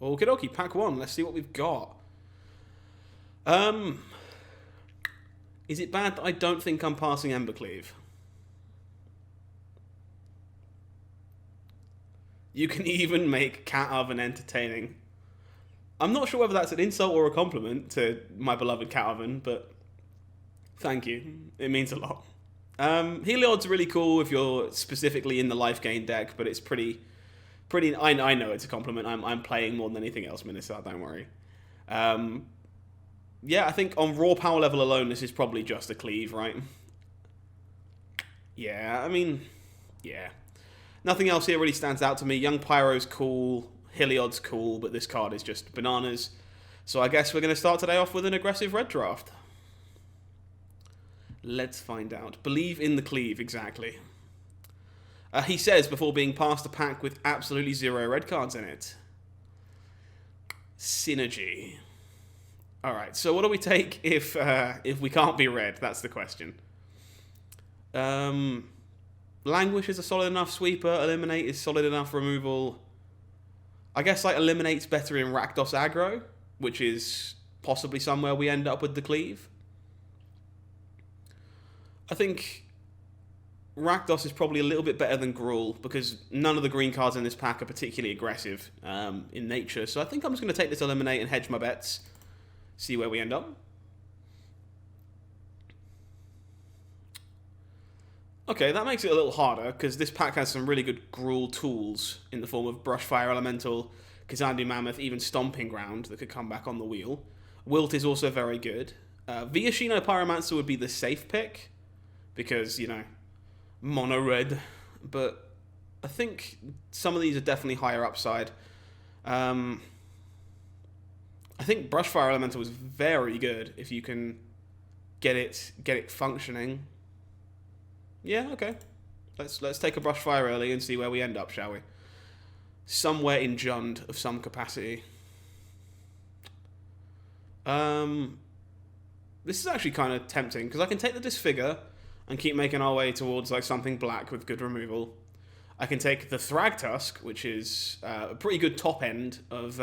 Okie dokie, pack one. Let's see what we've got. Is it bad that I don't think I'm passing Embercleave? You can even make Cat Oven entertaining. I'm not sure whether that's an insult or a compliment to my beloved Cat Oven, but thank you. It means a lot. Heliod's really cool if you're specifically in the life gain deck, but it's pretty. I know it's a compliment. I'm playing more than anything else, Minnesota. Don't worry. Yeah, I think on raw power level alone, this is probably just a cleave, right? Yeah, I mean, yeah. Nothing else here really stands out to me. Young Pyro's cool, Heliod's cool, but this card is just bananas. So I guess we're going to start today off with an aggressive red draft. Let's find out. Believe in the cleave, exactly. He says before being passed a pack with absolutely 0 red cards in it. Synergy. Alright, so what do we take if we can't be red? That's the question. Languish is a solid enough sweeper. Eliminate is solid enough removal. I guess like Eliminate's better in Rakdos aggro, which is possibly somewhere we end up with the cleave. I think Rakdos is probably a little bit better than Gruul because none of the green cards in this pack are particularly aggressive in nature. So I think I'm just going to take this Eliminate and hedge my bets. See where we end up. Okay, that makes it a little harder, because this pack has some really good Gruul tools in the form of Brushfire Elemental, Kazandu Mammoth, even Stomping Ground that could come back on the wheel. Wilt is also very good. Viashino Pyromancer would be the safe pick, because, you know, mono red, but I think some of these are definitely higher upside. I think Brushfire Elemental is very good if you can get it functioning. Yeah, okay. Let's take a Brushfire early and see where we end up, shall we? Somewhere in Jund of some capacity. This is actually kind of tempting, because I can take the Disfigure and keep making our way towards like something black with good removal. I can take the Thragtusk, which is a pretty good top end of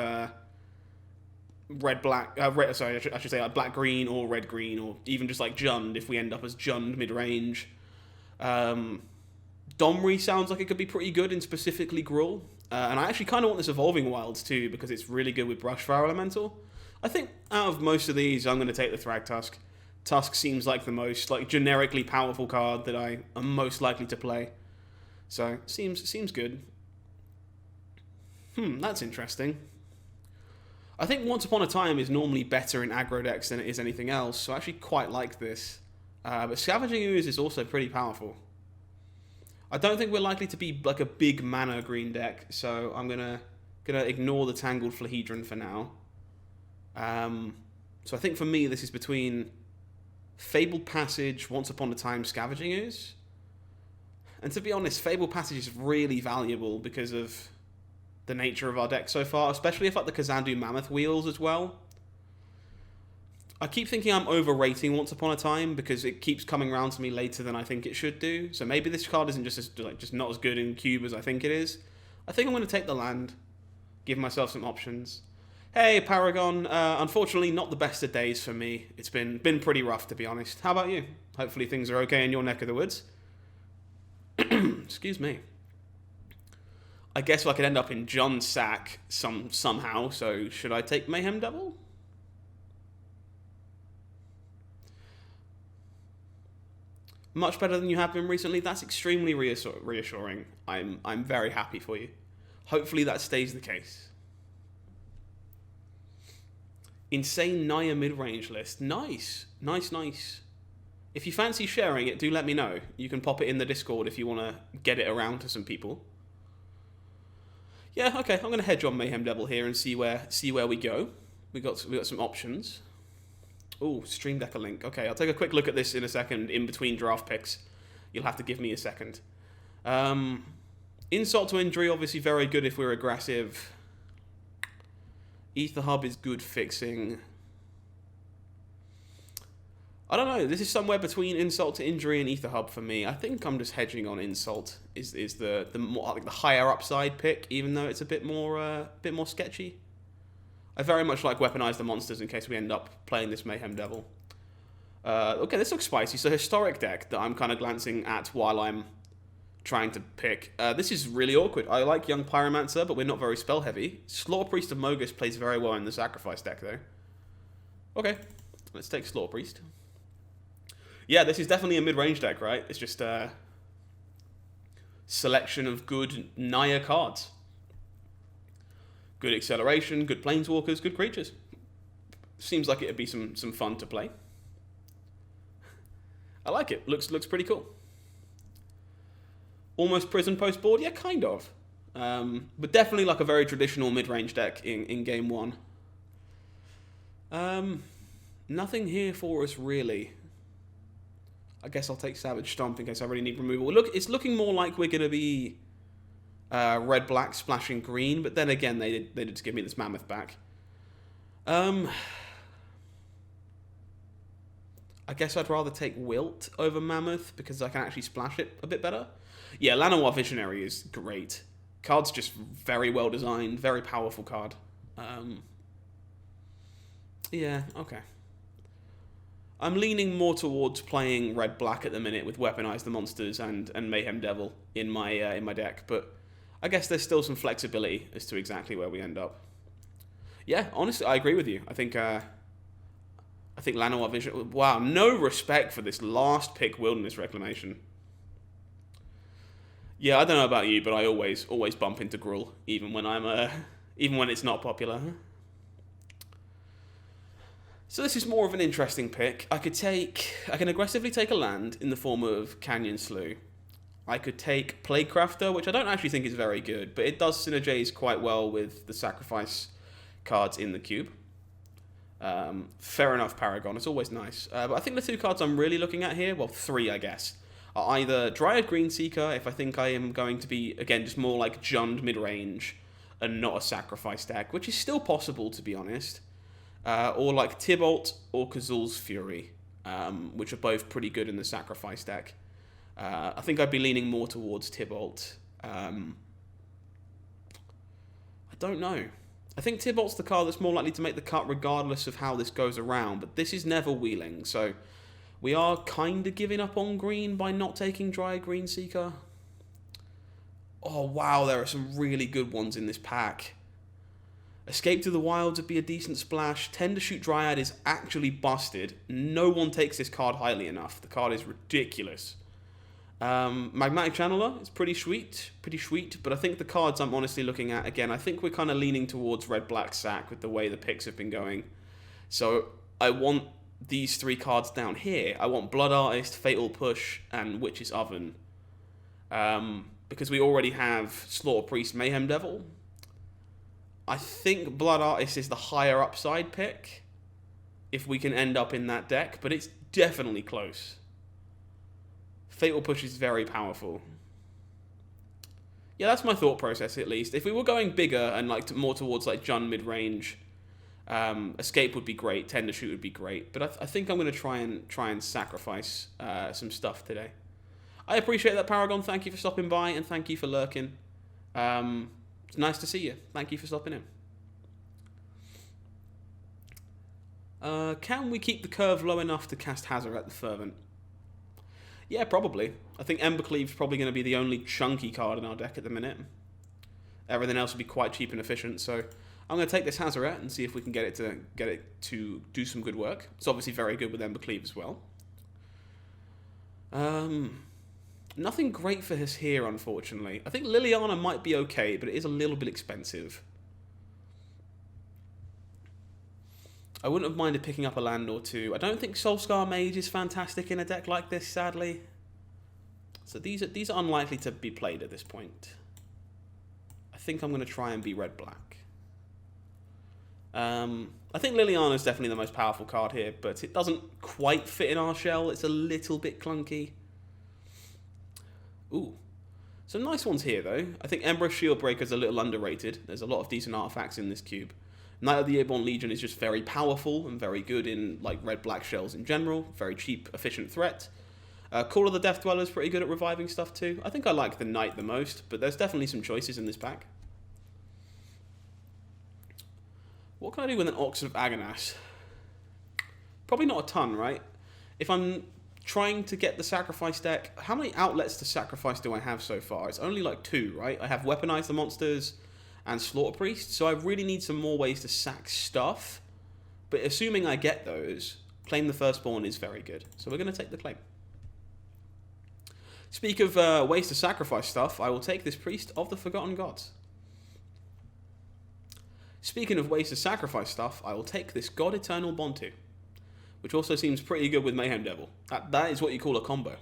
red-black... sorry, I should say like black-green or red-green, or even just like Jund if we end up as Jund mid-range. Domri sounds like it could be pretty good in specifically Gruul. And I actually kind of want this Evolving Wilds too, because it's really good with Brushfire Elemental. I think out of most of these, I'm going to take the Thragtusk. Tusk seems like the most like generically powerful card that I am most likely to play. So, seems good. That's interesting. I think Once Upon a Time is normally better in aggro decks than it is anything else, so I actually quite like this. But Scavenging Ooze is also pretty powerful. I don't think we're likely to be like a big mana green deck, so I'm gonna ignore the Tangled Flahedron for now. So I think for me this is between Fabled Passage, Once Upon a Time, Scavenging Ooze. And to be honest, Fabled Passage is really valuable because of the nature of our deck so far, especially if like the Kazandu Mammoth wheels as well. I keep thinking I'm overrating Once Upon a Time because it keeps coming around to me later than I think it should do. So maybe this card isn't just not as good in cube as I think it is. I think I'm going to take the land, give myself some options. Hey, Paragon. Unfortunately, not the best of days for me. It's been pretty rough, to be honest. How about you? Hopefully things are okay in your neck of the woods. Excuse me. I guess I could end up in John Sack somehow, so should I take Mayhem Devil? Much better than you have been recently. That's extremely reassuring. I'm very happy for you. Hopefully that stays the case. Insane Naya mid-range list. Nice. Nice. If you fancy sharing it, do let me know. You can pop it in the Discord if you want to get it around to some people. Yeah, okay. I'm going to hedge on Mayhem Devil here and see where we go. We got some options. Ooh, Stream Decker link. Okay, I'll take a quick look at this in a second in between draft picks. You'll have to give me a second. Insult to Injury, obviously very good if we're aggressive. Ether Hub is good fixing. I don't know. This is somewhere between Insult to Injury and Ether Hub for me. I think I'm just hedging on Insult. Is the more like the higher upside pick, even though it's a bit more sketchy. I very much like Weaponize the Monsters in case we end up playing this Mayhem Devil. Okay, this looks spicy. So historic deck that I'm kind of glancing at while I'm trying to pick. This is really awkward. I like Young Pyromancer, but we're not very spell heavy. Slaughter Priest of Mogus plays very well in the Sacrifice deck, though. Okay, let's take Slaughter Priest. Yeah, this is definitely a mid-range deck, right? It's just a selection of good Naya cards. Good acceleration, good planeswalkers, good creatures. Seems like it'd be some fun to play. I like it. Looks pretty cool. Almost Prison Post board? Yeah, kind of. But definitely like a very traditional mid-range deck in game one. Nothing here for us, really. I guess I'll take Savage Stomp in case I really need removal. Look, it's looking more like we're going to be red-black splashing green, but then again, they did just give me this Mammoth back. I guess I'd rather take Wilt over Mammoth because I can actually splash it a bit better. Yeah, Llanowar Visionary is great. Card's just very well designed, very powerful card. Yeah, okay. I'm leaning more towards playing red-black at the minute with Weaponize the Monsters and Mayhem Devil in my deck, but I guess there's still some flexibility as to exactly where we end up. Yeah, honestly, I agree with you. I think Llanowar Vision... Wow, no respect for this last pick Wilderness Reclamation. Yeah, I don't know about you, but I always bump into Gruul, even when it's not popular. So this is more of an interesting pick. I can aggressively take a land in the form of Canyon Slough. I could take Plaguecrafter, which I don't actually think is very good, but it does synergize quite well with the sacrifice cards in the cube. Fair enough, Paragon. It's always nice. But I think the two cards I'm really looking at here, well, three, I guess, are either Dryad Greenseeker, if I think I am going to be, again, just more like Jund mid-range and not a sacrifice deck, which is still possible, to be honest. Or like Tibalt or Kazul's Fury, which are both pretty good in the sacrifice deck. I think I'd be leaning more towards Tibalt. I don't know. I think Tibalt's the card that's more likely to make the cut regardless of how this goes around, but this is never wheeling, so we are kind of giving up on green by not taking Dryad Greenseeker. Oh wow, there are some really good ones in this pack. Escape to the Wilds would be a decent splash. Tend to Shoot Dryad is actually busted. No one takes this card highly enough. The card is ridiculous. Magmatic Channeler is pretty sweet, but I think the cards I'm honestly looking at, again, I think we're kind of leaning towards red-black sack with the way the picks have been going. So I want these three cards down here. I want Blood Artist, Fatal Push, and Witch's Oven. Because we already have Slaughter Priest, Mayhem Devil. I think Blood Artist is the higher upside pick if we can end up in that deck, but it's definitely close. Fatal Push is very powerful. Yeah, that's my thought process at least. If we were going bigger and like more towards like Jund mid-range, Escape would be great, Tend to Shoot would be great, but I think I'm going to try and sacrifice some stuff today. I appreciate that, Paragon. Thank you for stopping by and thank you for lurking. It's nice to see you. Thank you for stopping in. Can we keep the curve low enough to cast Hazoret the Fervent? Yeah, probably. I think Embercleave's probably going to be the only chunky card in our deck at the minute. Everything else will be quite cheap and efficient, so I'm going to take this Hazoret and see if we can get it to do some good work. It's obviously very good with Embercleave as well. Nothing great for us here, unfortunately. I think Liliana might be okay, but it is a little bit expensive. I wouldn't have minded picking up a land or two. I don't think Soulscar Mage is fantastic in a deck like this, sadly. So these are unlikely to be played at this point. I think I'm going to try and be red-black. I think Liliana is definitely the most powerful card here, but it doesn't quite fit in our shell. It's a little bit clunky. Ooh. Some nice ones here, though. I think Ember Shieldbreaker is a little underrated. There's a lot of decent artifacts in this cube. Knight of the Airborne Legion is just very powerful and very good in like red-black shells in general. Very cheap, efficient threat. Call of the Death Dweller is pretty good at reviving stuff too. I think I like the Knight the most, but there's definitely some choices in this pack. What can I do with an Oxen of Aganas? Probably not a ton, right? If I'm trying to get the sacrifice deck, how many outlets to sacrifice do I have so far? It's only like 2, right? I have Weaponize the Monsters and Slaughter Priest, so I really need some more ways to sack stuff. But assuming I get those, Claim the Firstborn is very good. So we're going to take the claim. Speak of ways to sacrifice stuff, I will take this Priest of the Forgotten Gods. Speaking of ways to sacrifice stuff, I will take this God Eternal Bontu, which also seems pretty good with Mayhem Devil. That is what you call a combo.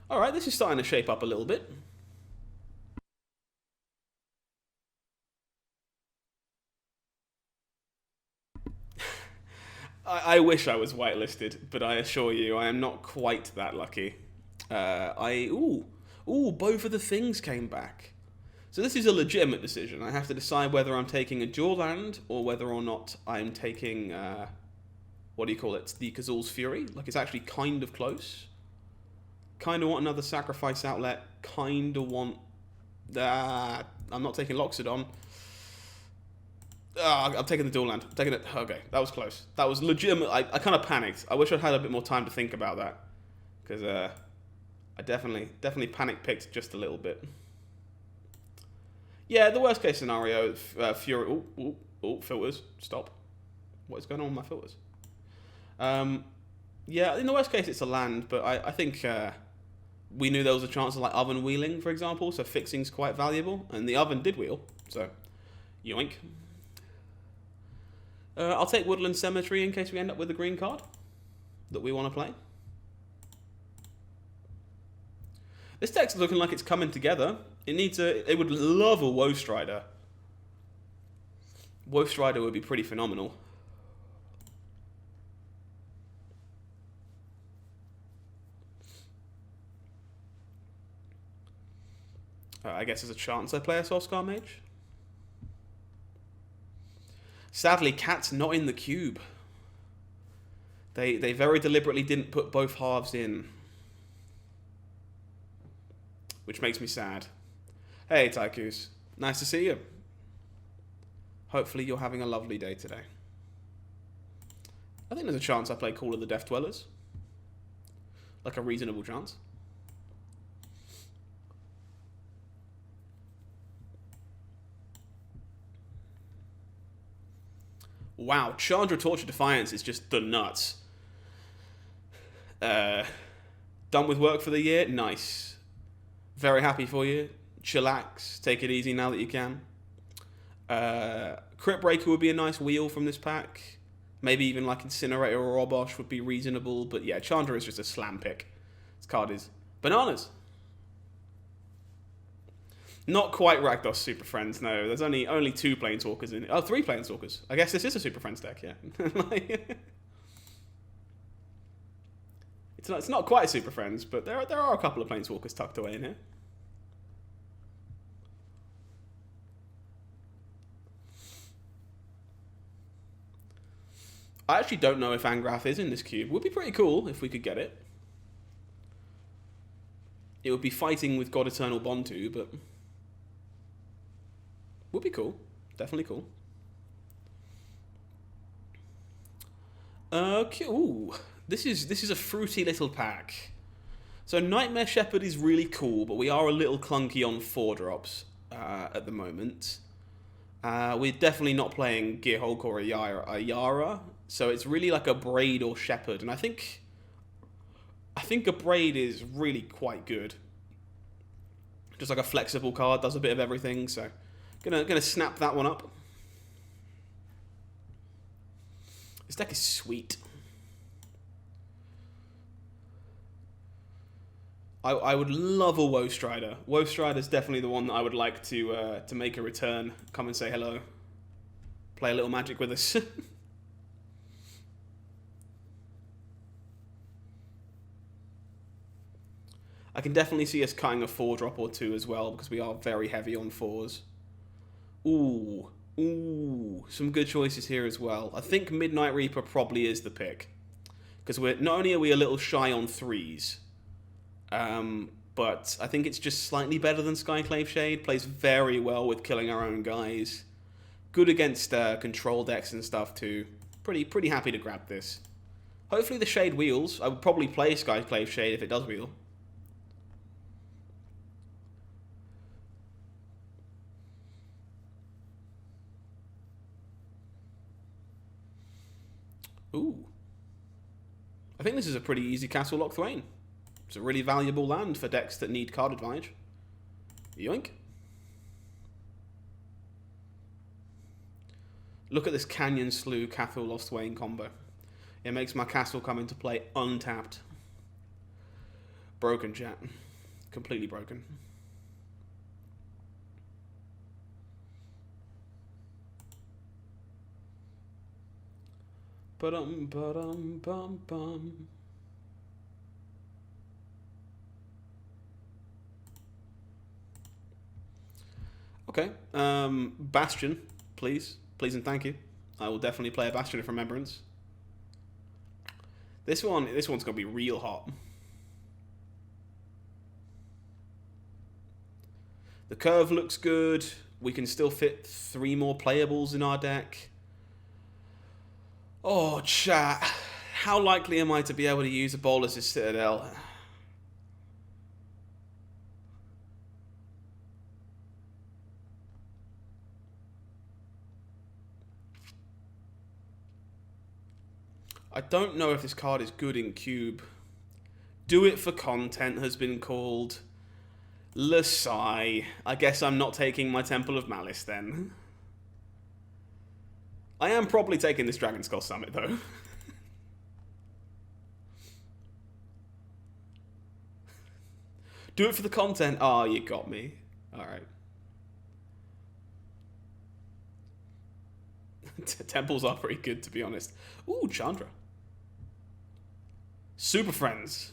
Alright, this is starting to shape up a little bit. I wish I was whitelisted, but I assure you I am not quite that lucky. Ooh, both of the things came back. So this is a legitimate decision. I have to decide whether I'm taking a dual land or whether or not I'm taking, what do you call it? The Kazul's Fury. Like, it's actually kind of close. Kind of want another sacrifice outlet. Kind of want... I'm not taking Loxodon. I'm taking the dual land. I'm taking it. Okay, that was close. That was legitimate. I kind of panicked. I wish I'd had a bit more time to think about that. Because I definitely panic-picked just a little bit. Yeah, the worst case scenario, Fury... filters. Stop. What is going on with my filters? Yeah, in the worst case, it's a land, but I think we knew there was a chance of like oven wheeling, for example, so fixing's quite valuable, and the oven did wheel, so yoink. I'll take Woodland Cemetery in case we end up with a green card that we want to play. This deck's looking like it's coming together. It would love a Woe Strider. Woe Strider would be pretty phenomenal. I guess there's a chance I play a Soulscar Mage. Sadly, Cat's not in the cube. They very deliberately didn't put both halves in. Which makes me sad. Hey, Tychus. Nice to see you. Hopefully you're having a lovely day today. I think there's a chance I play Call of the Death Dwellers. Like a reasonable chance. Wow, Chandra Torture Defiance is just the nuts. Done with work for the year? Nice. Very happy for you. Chillax. Take it easy now that you can. Crypt Breaker would be a nice wheel from this pack. Maybe even like Incinerator or Obosh would be reasonable. But yeah, Chandra is just a slam pick. This card is bananas. Not quite Rakdos Super Friends, no. There's only 2 Planeswalkers in it. Oh, 3 Planeswalkers. I guess this is a Super Friends deck, yeah. It's not quite Super Friends, but there are a couple of Planeswalkers tucked away in here. I actually don't know if Angrath is in this cube. Would be pretty cool if we could get it. It would be fighting with God Eternal Bontu, but... would be cool. Definitely cool. Okay. Ooh. This is a fruity little pack. So Nightmare Shepherd is really cool, but we are a little clunky on 4-drops at the moment. We're definitely not playing Gearhulk or Ayara, so it's really like a Braid or Shepherd, and I think a Braid is really quite good. Just like a flexible card, does a bit of everything, so gonna snap that one up. This deck is sweet. I would love a Woe Strider. Woe Strider is definitely the one that I would like to make a return. Come and say hello. Play a little Magic with us. I can definitely see us cutting a 4-drop or 2 as well, because we are very heavy on 4s. Ooh, some good choices here as well. I think Midnight Reaper probably is the pick, because not only are we a little shy on 3s, but I think it's just slightly better than Skyclave Shade. Plays very well with killing our own guys. Good against control decks and stuff too. Pretty happy to grab this. Hopefully the Shade wheels. I would probably play Skyclave Shade if it does wheel. Ooh. I think this is a pretty easy Castle Lock Thwain. It's a really valuable land for decks that need card advantage. Yoink. Look at this Canyon Slough Castle Lost Thwain combo. It makes my castle come into play untapped. Broken, chat. Completely broken. Ba-dum-ba-dum-bum-bum. Okay, Bastion, please. Please and thank you. I will definitely play a Bastion of Remembrance. This one's going to be real hot. The curve looks good. We can still fit 3 more playables in our deck. Oh, chat. How likely am I to be able to use a Bolas's Citadel? I don't know if this card is good in Cube. Do it for content has been called. Lasai. I guess I'm not taking my Temple of Malice then. I am probably taking this Dragon Skull Summit though. Do it for the content. Oh, you got me. Alright. Temples are pretty good, to be honest. Ooh, Chandra. Super Friends.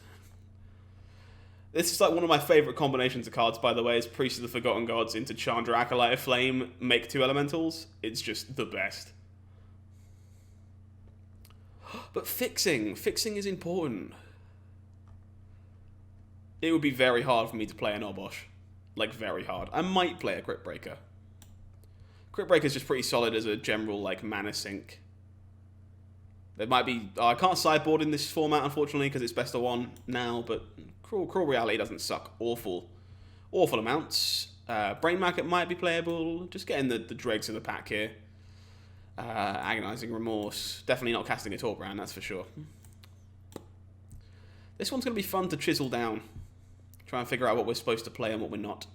This is like one of my favourite combinations of cards, by the way, is Priest of the Forgotten Gods into Chandra Acolyte of Flame, make 2 elementals. It's just the best. But fixing is important. It would be very hard for me to play an Obosh. Like, very hard. I might play a Crypt Breaker. Crypt Breaker is just pretty solid as a general, like, mana sink. There might be... I can't sideboard in this format, unfortunately, because it's best of 1 now, but Cruel Reality doesn't suck awful amounts. Brain Maggot might be playable. Just getting the dregs of the pack here. Agonizing Remorse. Definitely not casting a Torbrand, that's for sure. This one's going to be fun to chisel down. Try and figure out what we're supposed to play and what we're not.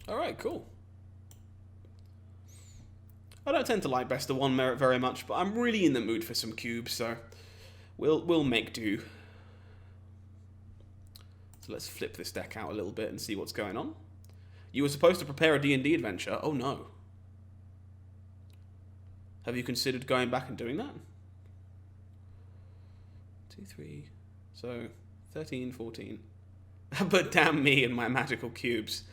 Alright, cool. I don't tend to like Best of 1 Merit very much, but I'm really in the mood for some cubes, so we'll make do. So let's flip this deck out a little bit and see what's going on. You were supposed to prepare a D&D adventure. Oh no. Have you considered going back and doing that? 2, 3, so 13, 14. But damn me and my magical cubes.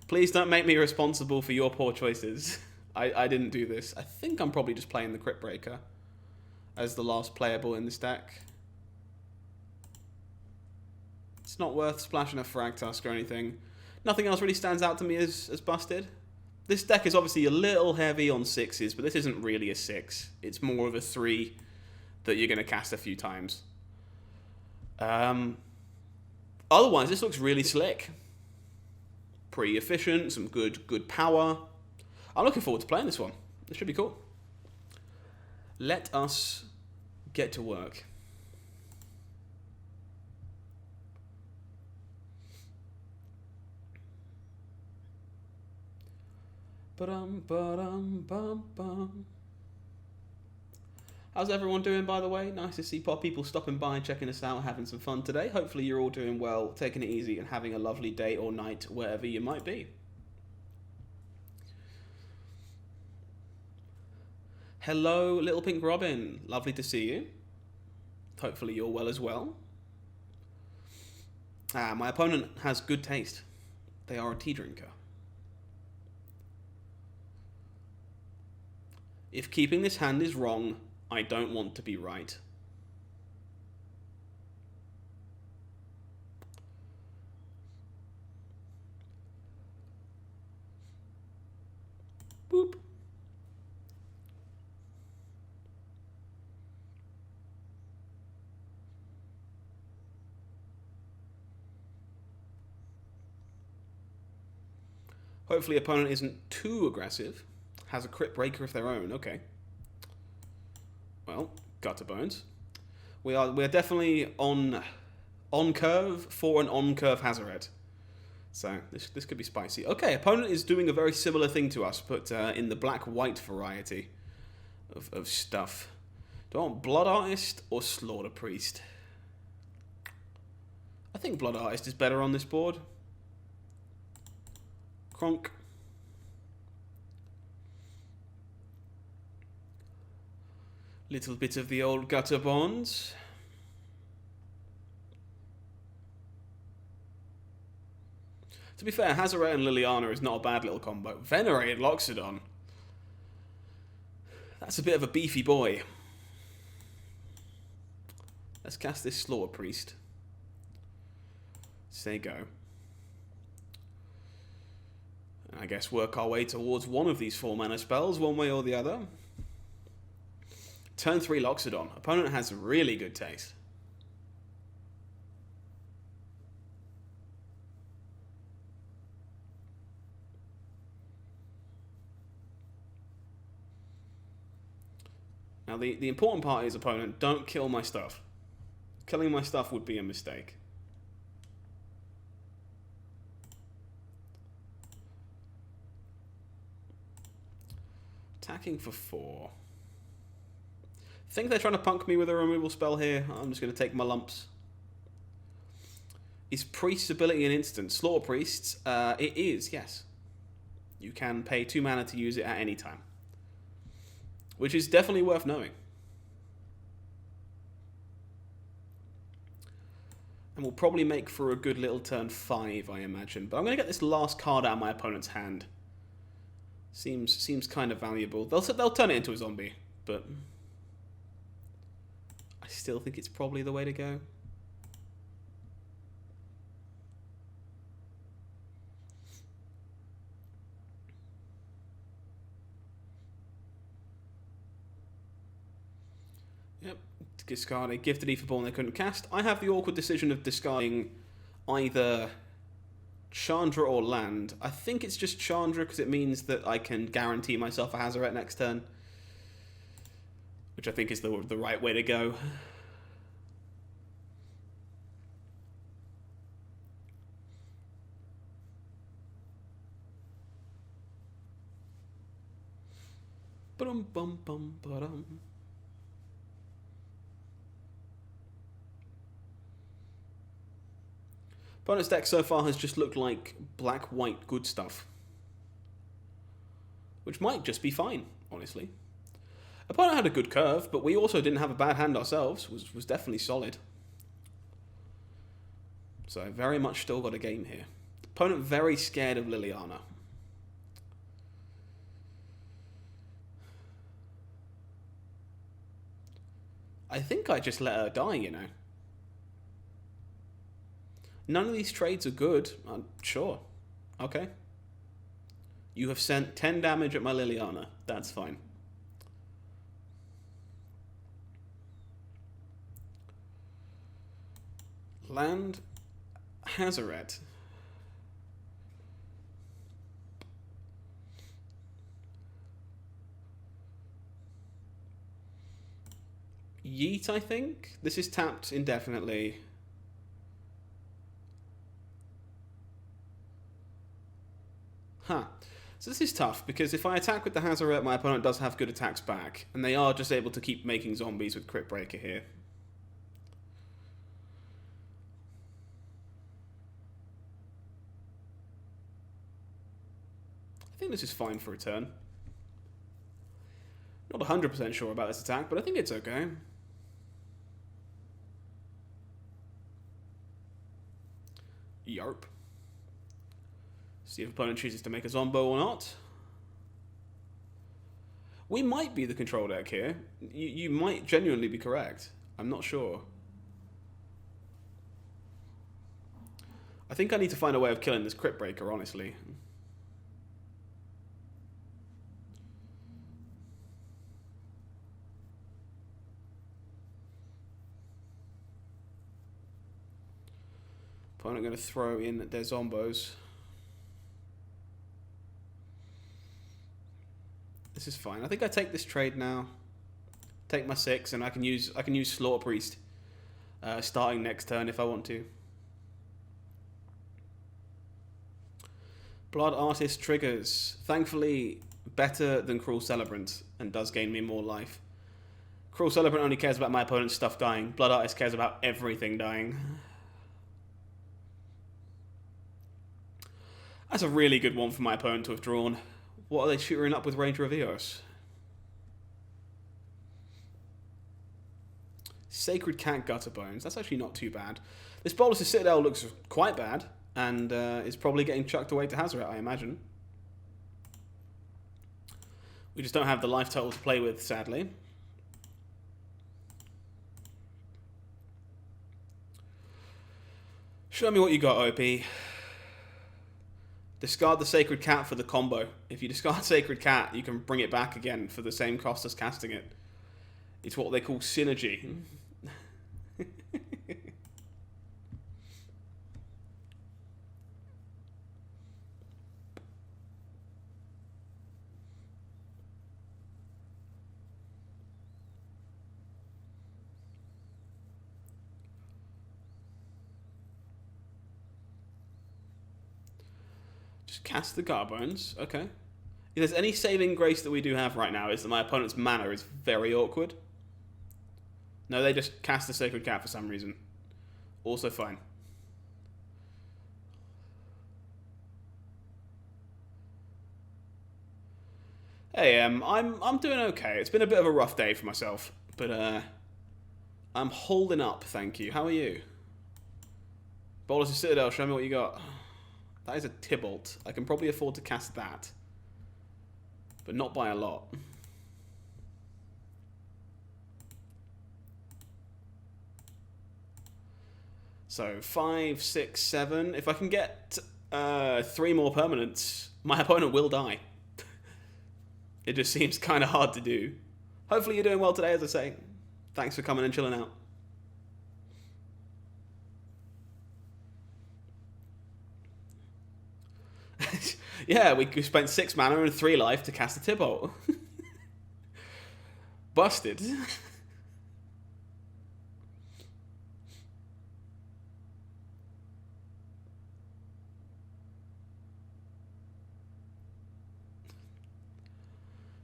Please don't make me responsible for your poor choices. I didn't do this. I think I'm probably just playing the Crypt Breaker as the last playable in this deck. It's not worth splashing a Frag Tusk or anything. Nothing else really stands out to me as busted. This deck is obviously a little heavy on 6s, but this isn't really a 6. It's more of a 3 that you're going to cast a few times. Otherwise, this looks really slick. Pretty efficient, some good power. I'm looking forward to playing this one. It should be cool. Let us get to work. Ba-dum-ba-dum-bum-bum. How's everyone doing, by the way? Nice to see people stopping by and checking us out, having some fun today. Hopefully you're all doing well, taking it easy, and having a lovely day or night, wherever you might be. Hello, Little Pink Robin. Lovely to see you. Hopefully you're well as well. My opponent has good taste. They are a tea drinker. If keeping this hand is wrong, I don't want to be right. Boop. Hopefully opponent isn't too aggressive. Has a crit breaker of their own. Okay. Well, gutter bones. We're definitely on curve for an on curve Hazoret. So this could be spicy. Okay, opponent is doing a very similar thing to us, but in the black-white variety of stuff. Do I want Blood Artist or Slaughter Priest? I think Blood Artist is better on this board. Kronk. Little bit of the old gutter bonds. To be fair, Hazoret and Liliana is not a bad little combo. Venerated Loxodon. That's a bit of a beefy boy. Let's cast this Slaughter Priest. Say go. And I guess work our way towards one of these 4-mana spells, one way or the other. Turn 3 Loxodon. Opponent has really good taste. Now the important part is, opponent, don't kill my stuff. Killing my stuff would be a mistake. Attacking for 4. Think they're trying to punk me with a removal spell here. I'm just going to take my lumps. Is Priest's ability an instant? Slaughter Priests? It is, yes. You can pay 2 mana to use it at any time. Which is definitely worth knowing. And will probably make for a good little turn 5, I imagine. But I'm going to get this last card out of my opponent's hand. Seems kind of valuable. They'll turn it into a zombie, but I still think it's probably the way to go. Yep, discard a Gifted Etherborn they couldn't cast. I have the awkward decision of discarding either Chandra or land. I think it's just Chandra because it means that I can guarantee myself a Hazoret next turn, which I think is the right way to go. Bum bum bum bum. Opponent's deck so far has just looked like black-white good stuff. Which might just be fine, honestly. Opponent had a good curve, but we also didn't have a bad hand ourselves. Was definitely solid. So very much still got a game here. Opponent very scared of Liliana. I think I just let her die, you know. None of these trades are good. Sure. Okay. You have sent 10 damage at my Liliana. That's fine. Land Hazoret. Yeet, I think. This is tapped indefinitely. Huh. So this is tough, because if I attack with the Hazoret, my opponent does have good attacks back, and they are just able to keep making zombies with Crit Breaker here. I think this is fine for a turn. Not 100% sure about this attack, but I think it's okay. Yarp. See if opponent chooses to make a Zombo or not. We might be the control deck here. You might genuinely be correct. I'm not sure. I think I need to find a way of killing this Crypt Breaker, honestly. Opponent going to throw in their zombos. This is fine. I think I take this trade now. Take my 6, and I can use Slaughter Priest starting next turn if I want to. Blood Artist triggers. Thankfully, better than Cruel Celebrant and does gain me more life. Cruel Celebrant only cares about my opponent's stuff dying. Blood Artist cares about everything dying. That's a really good one for my opponent to have drawn. What are they shooting up with Ranger of Eos? Sacred Cat Gutter Bones. That's actually not too bad. This Bolas' Citadel looks quite bad, and is probably getting chucked away to Hazoret, I imagine. We just don't have the life total to play with, sadly. Show me what you got, OP. Discard the Sacred Cat for the combo. If you discard Sacred Cat, you can bring it back again for the same cost as casting it. It's what they call synergy. Just cast the Garbones. Okay. If there's any saving grace that we do have right now, is that my opponent's mana is very awkward. No, they just cast the Sacred Cat for some reason. Also fine. Hey, I'm doing okay. It's been a bit of a rough day for myself, but I'm holding up, thank you. How are you? Bolas' Citadel, show me what you got. That is a Tybalt. I can probably afford to cast that, but not by a lot. So 5, 6, 7. If I can get 3 more permanents, my opponent will die. It just seems kind of hard to do. Hopefully you're doing well today, as I say. Thanks for coming and chilling out. Yeah, we spent 6 mana and 3 life to cast a Tybalt. Busted.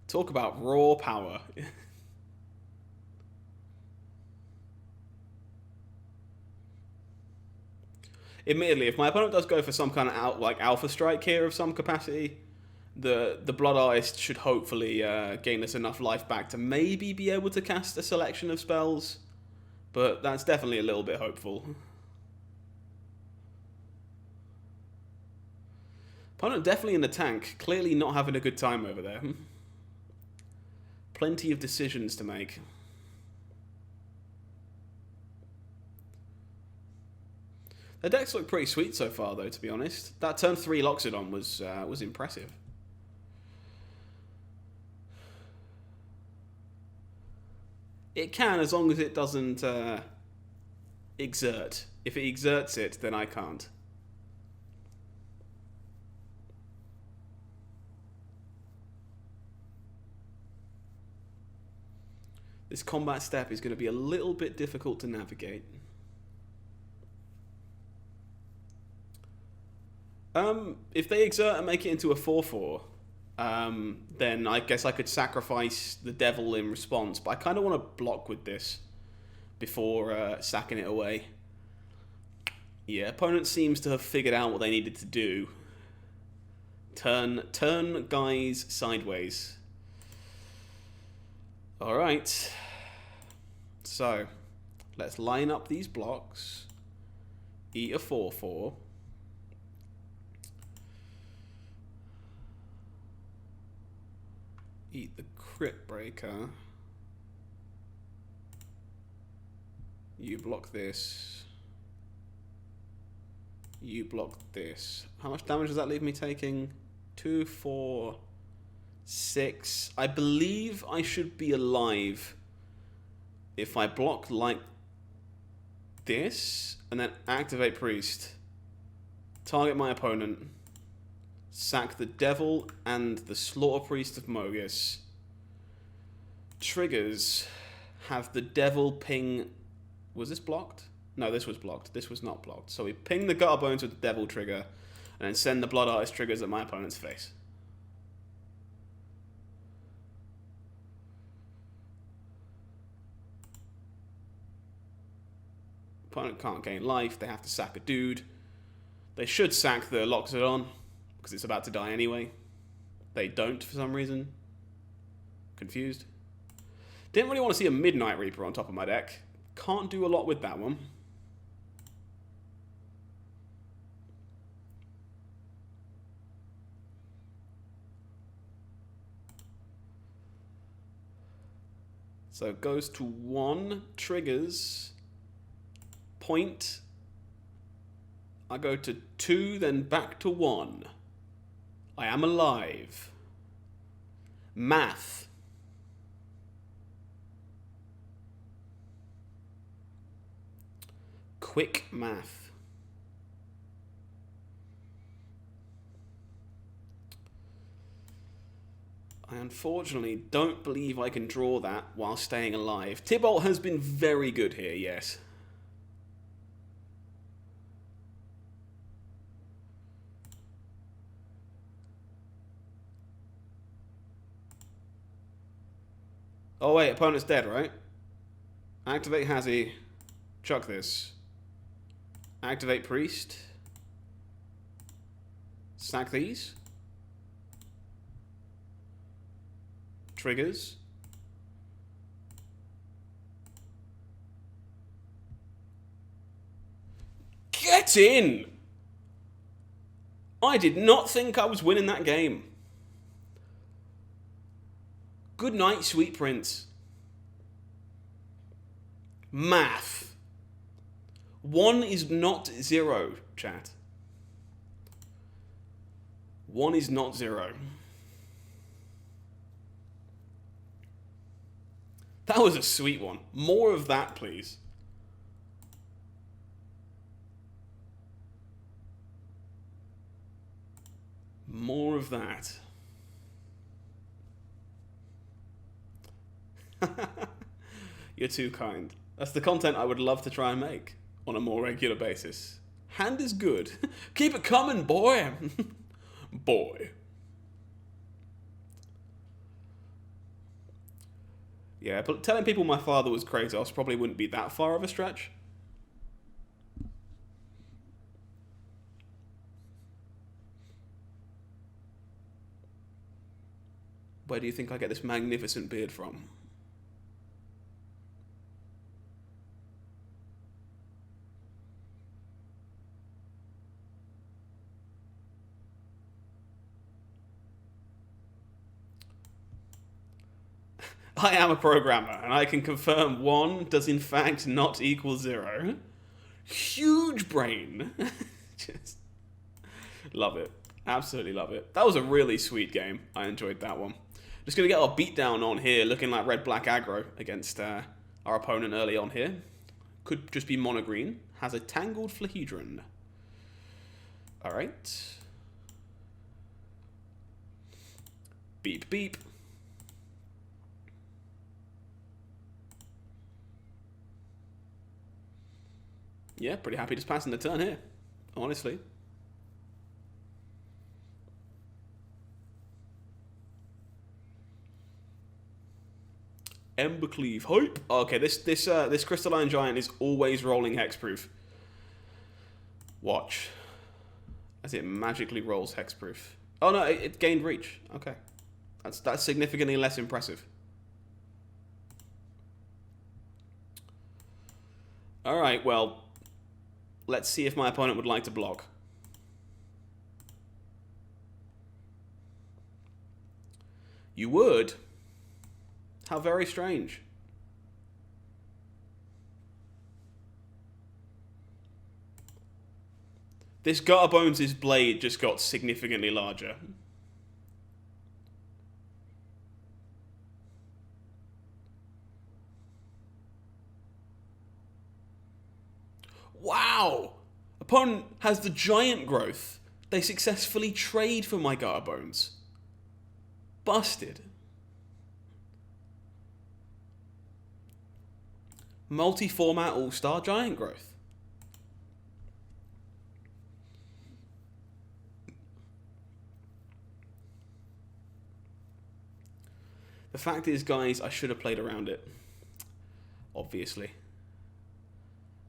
Talk about raw power. Admittedly, if my opponent does go for some kind of alpha strike here of some capacity, the Blood Artist should hopefully gain us enough life back to maybe be able to cast a selection of spells, but that's definitely a little bit hopeful. Opponent definitely in the tank, clearly not having a good time over there. Plenty of decisions to make. The decks look pretty sweet so far, though, to be honest. That turn 3 Loxodon was impressive. It can, as long as it doesn't exert. If it exerts it, then I can't. This combat step is going to be a little bit difficult to navigate. If they exert and make it into a 4/4, then I guess I could sacrifice the devil in response. But I kind of want to block with this before sacking it away. Yeah, opponent seems to have figured out what they needed to do. Turn guys sideways. Alright. So, let's line up these blocks. Eat a 4/4. Eat the Crypt Breaker. You block this. You block this. How much damage does that leave me taking? 2, 4, 6. I believe I should be alive if I block like this and then activate Priest. Target my opponent. Sack the Devil and the Slaughter Priest of Mogus. Triggers have the Devil ping... Was this blocked? No, this was blocked. This was not blocked. So we ping the Gutter Bones with the Devil trigger and then send the Blood Artist triggers at my opponent's face. Opponent can't gain life. They have to sack a dude. They should sack the Loxodon because it's about to die anyway. They don't for some reason. Confused. Didn't really want to see a Midnight Reaper on top of my deck. Can't do a lot with that one. So it goes to 1, triggers, point. I go to 2, then back to 1. I am alive. Math. Quick math. I unfortunately don't believe I can draw that while staying alive. Tybalt has been very good here, yes. Oh wait, opponent's dead, right? Activate Hazy. Chuck this. Activate Priest. Sack these. Triggers. Get in! I did not think I was winning that game. Good night, sweet prince. Math. 1 is not 0, chat. 1 is not 0. That was a sweet one. More of that, please. More of that. You're too kind. That's the content I would love to try and make on a more regular basis. Hand is good. Keep it coming, boy. Boy. Yeah, but telling people my father was Kratos probably wouldn't be that far of a stretch. Where do you think I get this magnificent beard from? I am a programmer, and I can confirm 1 does in fact not equal 0. Huge brain. Just love it. Absolutely love it. That was a really sweet game. I enjoyed that one. Just going to get our beatdown on here, looking like red-black aggro against our opponent early on here. Could just be mono-green. Has a Tangled Flahedron. Alright. Beep, beep. Yeah, pretty happy just passing the turn here, honestly. Embercleave, hype. Okay, this Crystalline Giant is always rolling hexproof. Watch as it magically rolls hexproof. Oh no, it gained reach. Okay, that's significantly less impressive. All right, well. Let's see if my opponent would like to block. You would. How very strange. This Gutterbones' blade just got significantly larger. Wow! Opponent has the giant growth. They successfully trade for my Gutterbones. Busted. Multi-format all-star giant growth. The fact is, guys, I should have played around it. Obviously.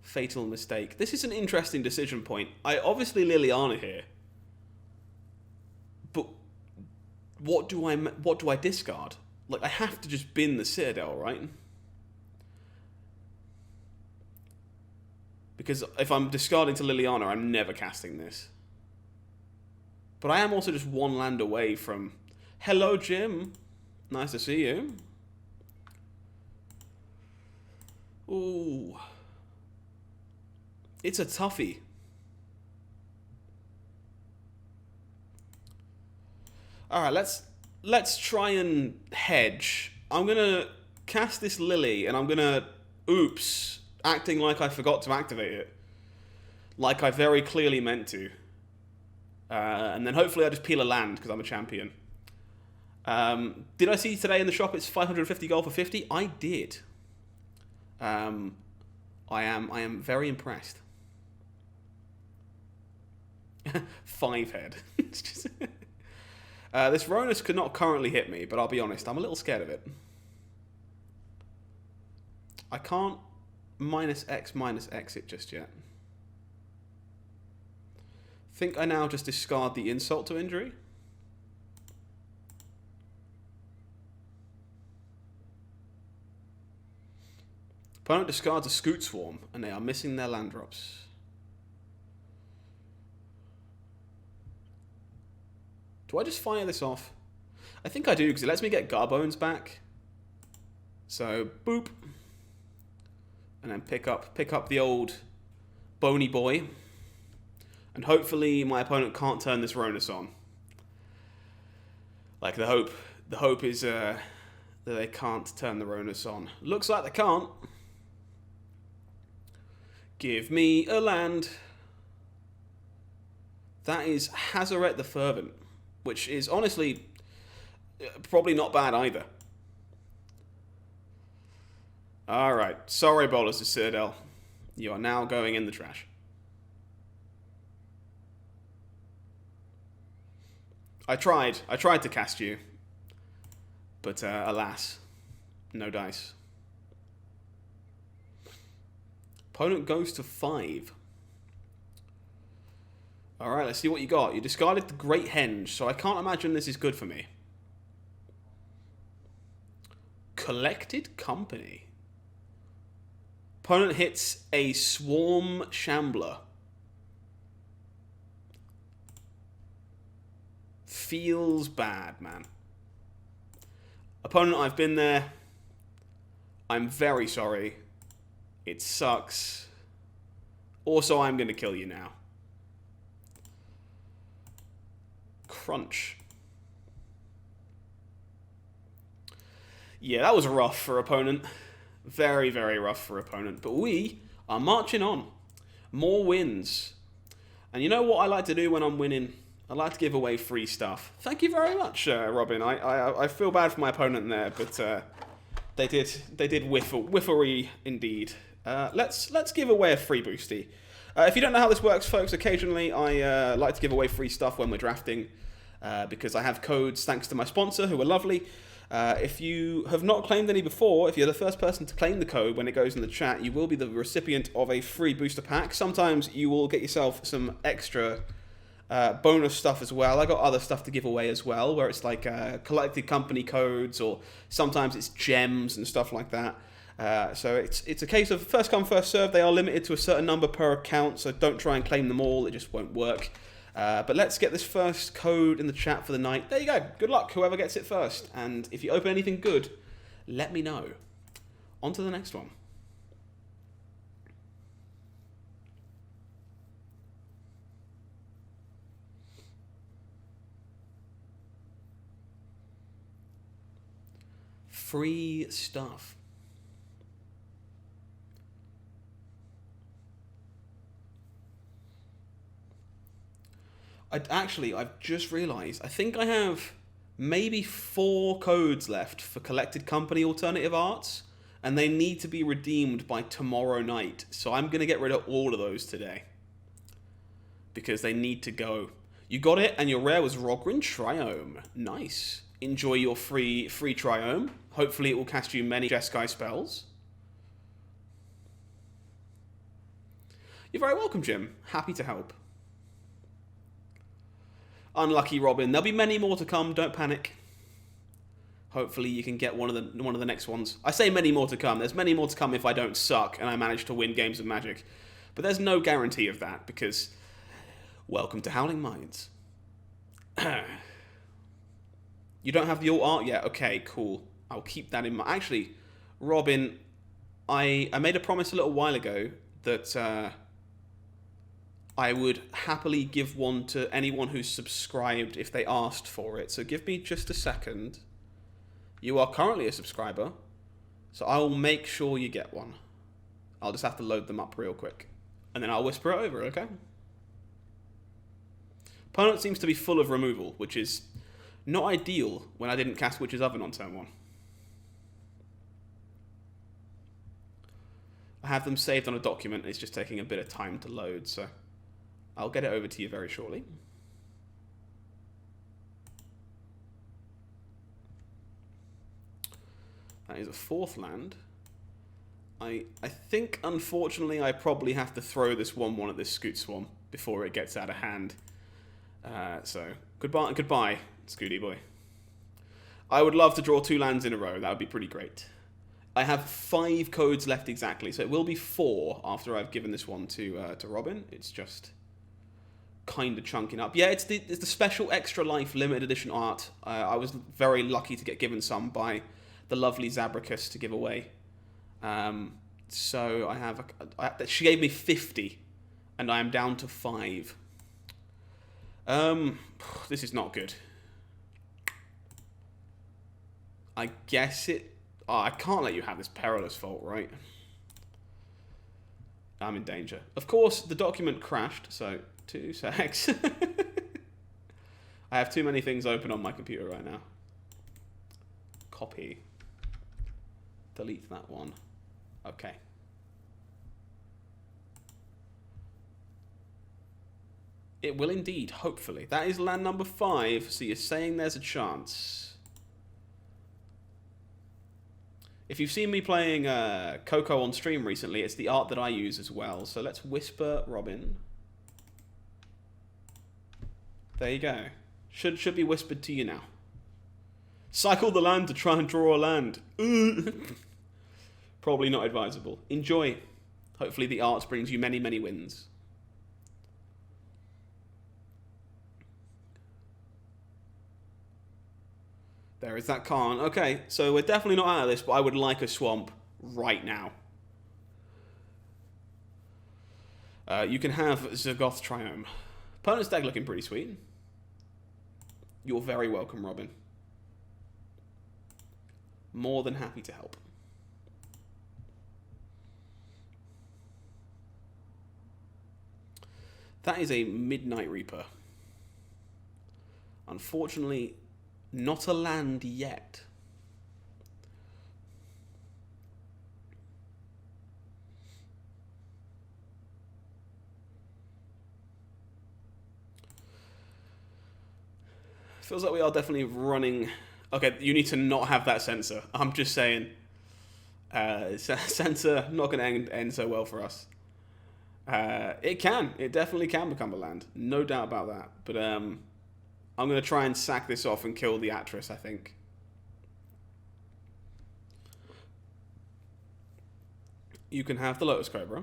Fatal mistake. This is an interesting decision point. I obviously Liliana here. But what do I discard? Like, I have to just bin the Citadel, right? Because if I'm discarding to Liliana, I'm never casting this. But I am also just one land away from... Hello, Jim. Nice to see you. Ooh. It's a toughie. Alright, let's try and hedge. I'm gonna cast this Lily and I'm gonna... Oops. Acting like I forgot to activate it. Like I very clearly meant to. And then hopefully I just peel a land because I'm a champion. Did I see today in the shop it's 550 gold for 50? I did. I am very impressed. 5 head. This Ronus could not currently hit me, but I'll be honest, I'm a little scared of it. I can't -X it just yet. Think I now just discard the insult to injury? Opponent discards a Scoot Swarm, and they are missing their land drops. Do I just fire this off? I think I do, because it lets me get Garbones back. So, boop. And then pick up the old bony boy. And hopefully my opponent can't turn this Ronus on. Like, the hope is that they can't turn the Ronus on. Looks like they can't. Give me a land. That is Hazaret the Fervent, which is honestly probably not bad either. Alright, sorry Bolus' Citadel. You are now going in the trash. I tried to cast you, but alas, no dice. Opponent goes to 5. Alright, let's see what you got. You discarded the Great Henge, so I can't imagine this is good for me. Collected Company. Opponent hits a Swarm Shambler. Feels bad, man. Opponent, I've been there. I'm very sorry. It sucks. Also, I'm going to kill you now. Crunch. Yeah, that was rough for opponent. Very, very rough for opponent. But we are marching on. More wins. And you know what I like to do when I'm winning? I like to give away free stuff. Thank you very much, Robin. I feel bad for my opponent there, but they did whiffery indeed. Let's give away a free boosty. If you don't know how this works, folks, occasionally I like to give away free stuff when we're drafting because I have codes thanks to my sponsor, who are lovely. If you have not claimed any before, if you're the first person to claim the code when it goes in the chat, you will be the recipient of a free booster pack. Sometimes you will get yourself some extra bonus stuff as well. I got other stuff to give away as well, where it's like collected company codes, or sometimes it's gems and stuff like that. So it's a case of first come, first serve. They are limited to a certain number per account, so don't try and claim them all. It just won't work. But let's get this first code in the chat for the night. There you go. Good luck, whoever gets it first. And if you open anything good, let me know. On to the next one. Free stuff. I've just realised, I think I have maybe 4 codes left for collected company alternative arts, and they need to be redeemed by tomorrow night. So I'm going to get rid of all of those today, because they need to go. You got it, and your rare was Rogrin Triome. Nice. Enjoy your free Triome. Hopefully it will cast you many Jeskai spells. You're very welcome, Jim. Happy to help. Unlucky Robin. There'll be many more to come. Don't panic. Hopefully you can get one of the next ones. I say many more to come. There's many more to come if I don't suck and I manage to win games of Magic. But there's no guarantee of that, because welcome to HowlingMines. You don't have the alt art yet? Okay, cool. I'll keep that in mind. Actually, Robin, I made a promise a little while ago that I would happily give one to anyone who's subscribed if they asked for it. So give me just a second. You are currently a subscriber, so I will make sure you get one. I'll just have to load them up real quick, and then I'll whisper it over, okay? Opponent seems to be full of removal, which is not ideal when I didn't cast Witch's Oven on turn 1. I have them saved on a document. It's just taking a bit of time to load, so I'll get it over to you very shortly. That is a 4th land. I think, unfortunately, I probably have to throw this 1/1 at this Scoot Swarm before it gets out of hand. So, goodbye, Scooty boy. I would love to draw 2 lands in a row. That would be pretty great. I have 5 codes left exactly, so it will be 4 after I've given this one to Robin. It's just kind of chunking up. Yeah, it's the special Extra Life limited edition art. I was very lucky to get given some by the lovely Zabricus to give away. So I have she gave me 50, and I am down to 5. This is not good. I guess it... Oh, I can't let you have this Perilous Fault, right? I'm in danger. Of course, the document crashed, so 2 secs. I have too many things open on my computer right now. Copy. Delete that one. Okay. It will indeed, hopefully. That is land number 5, so you're saying there's a chance. If you've seen me playing Coco on stream recently, it's the art that I use as well. So let's whisper Robin. There you go. Should be whispered to you now. Cycle the land to try and draw a land. Probably not advisable. Enjoy. Hopefully the arts brings you many, many wins. There is that Khan. Okay, so we're definitely not out of this, but I would like a swamp right now. You can have Zagoth Triome. Opponent's deck looking pretty sweet. You're very welcome, Robin. More than happy to help. That is a Midnight Reaper. Unfortunately, not a land yet. Feels like we are definitely running... Okay, you need to not have that sensor. I'm just saying. Sensor not going to end so well for us. It can. It definitely can become a land. No doubt about that. But I'm going to try and sack this off and kill the Atris, I think. You can have the Lotus Cobra.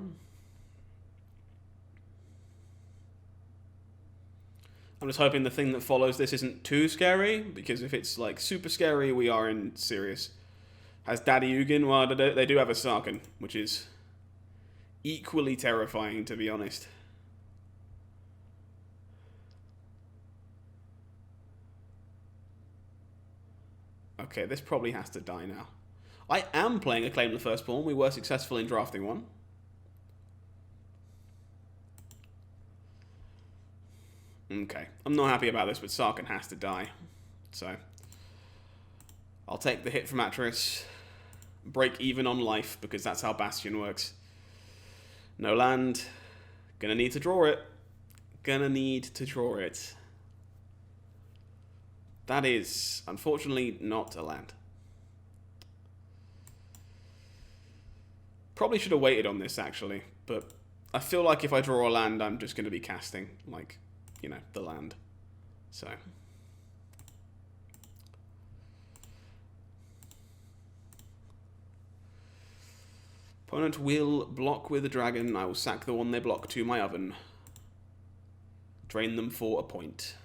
I'm just hoping the thing that follows this isn't too scary, because if it's like super scary, we are in serious Has Daddy Ugin? Well, they do have a Sarkhan, which is equally terrifying, to be honest. Okay, this probably has to die now. I am playing a Claim the Firstborn. We were successful in drafting one. Okay, I'm not happy about this, but Sarkhan has to die. So, I'll take the hit from Atris. Break even on life, because that's how Bastion works. No land. Gonna need to draw it. Gonna need to draw it. That is, unfortunately, not a land. Probably should have waited on this, actually. But I feel like if I draw a land, I'm just going to be casting, like, you know, the land. So... Opponent will block with a dragon. I will sack the one they block to my oven. Drain them for a point.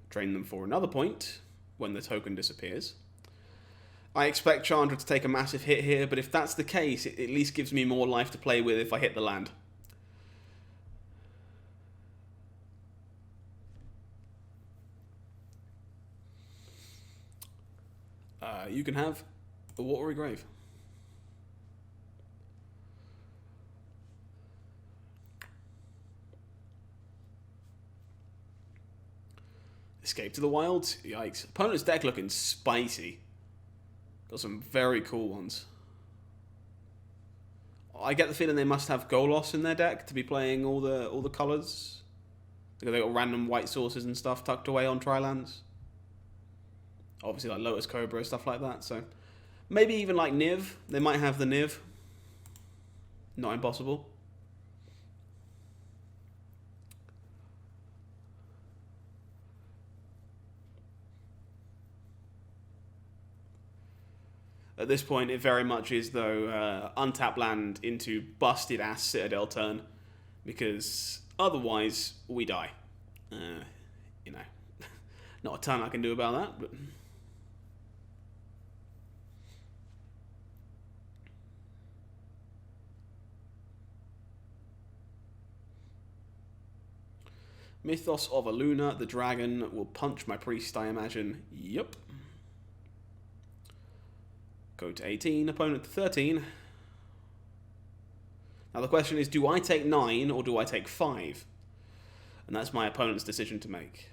Drain them for another point when the token disappears. I expect Chandra to take a massive hit here, but if that's the case, it at least gives me more life to play with if I hit the land. You can have a watery grave. Escape to the Wilds. Yikes. Opponent's deck looking spicy. Got some very cool ones. I get the feeling they must have Golos in their deck to be playing all the colours. They got random white sources and stuff tucked away on Trilands. Obviously like Lotus Cobra, stuff like that. So maybe even like Niv. They might have the Niv. Not impossible. At this point, it very much is, though, untap land into busted-ass Citadel turn, because otherwise, we die. You know, not a ton I can do about that, but... Mythos of Aluna, the dragon, will punch my priest, I imagine. Yep. Go to 18, opponent to 13. Now the question is, do I take 9 or do I take 5? And that's my opponent's decision to make.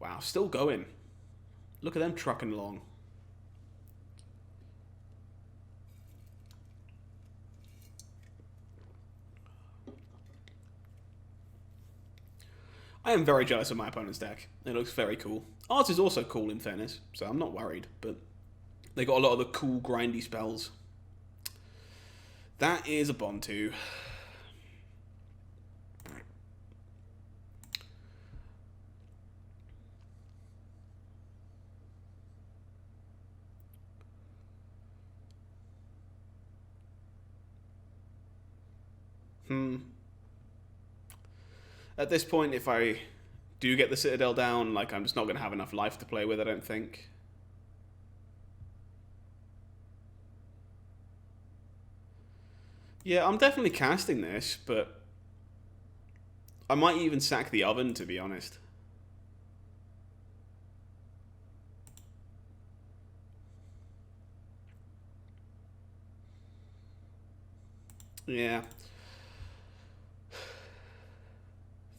Wow, still going. Look at them trucking along. I am very jealous of my opponent's deck. It looks very cool. Ours is also cool, in fairness, so I'm not worried, but they got a lot of the cool, grindy spells. That is a Bontu. At this point, if I do get the Citadel down, like, I'm just not going to have enough life to play with, I don't think. Yeah, I'm definitely casting this, but I might even sack the oven, to be honest. Yeah.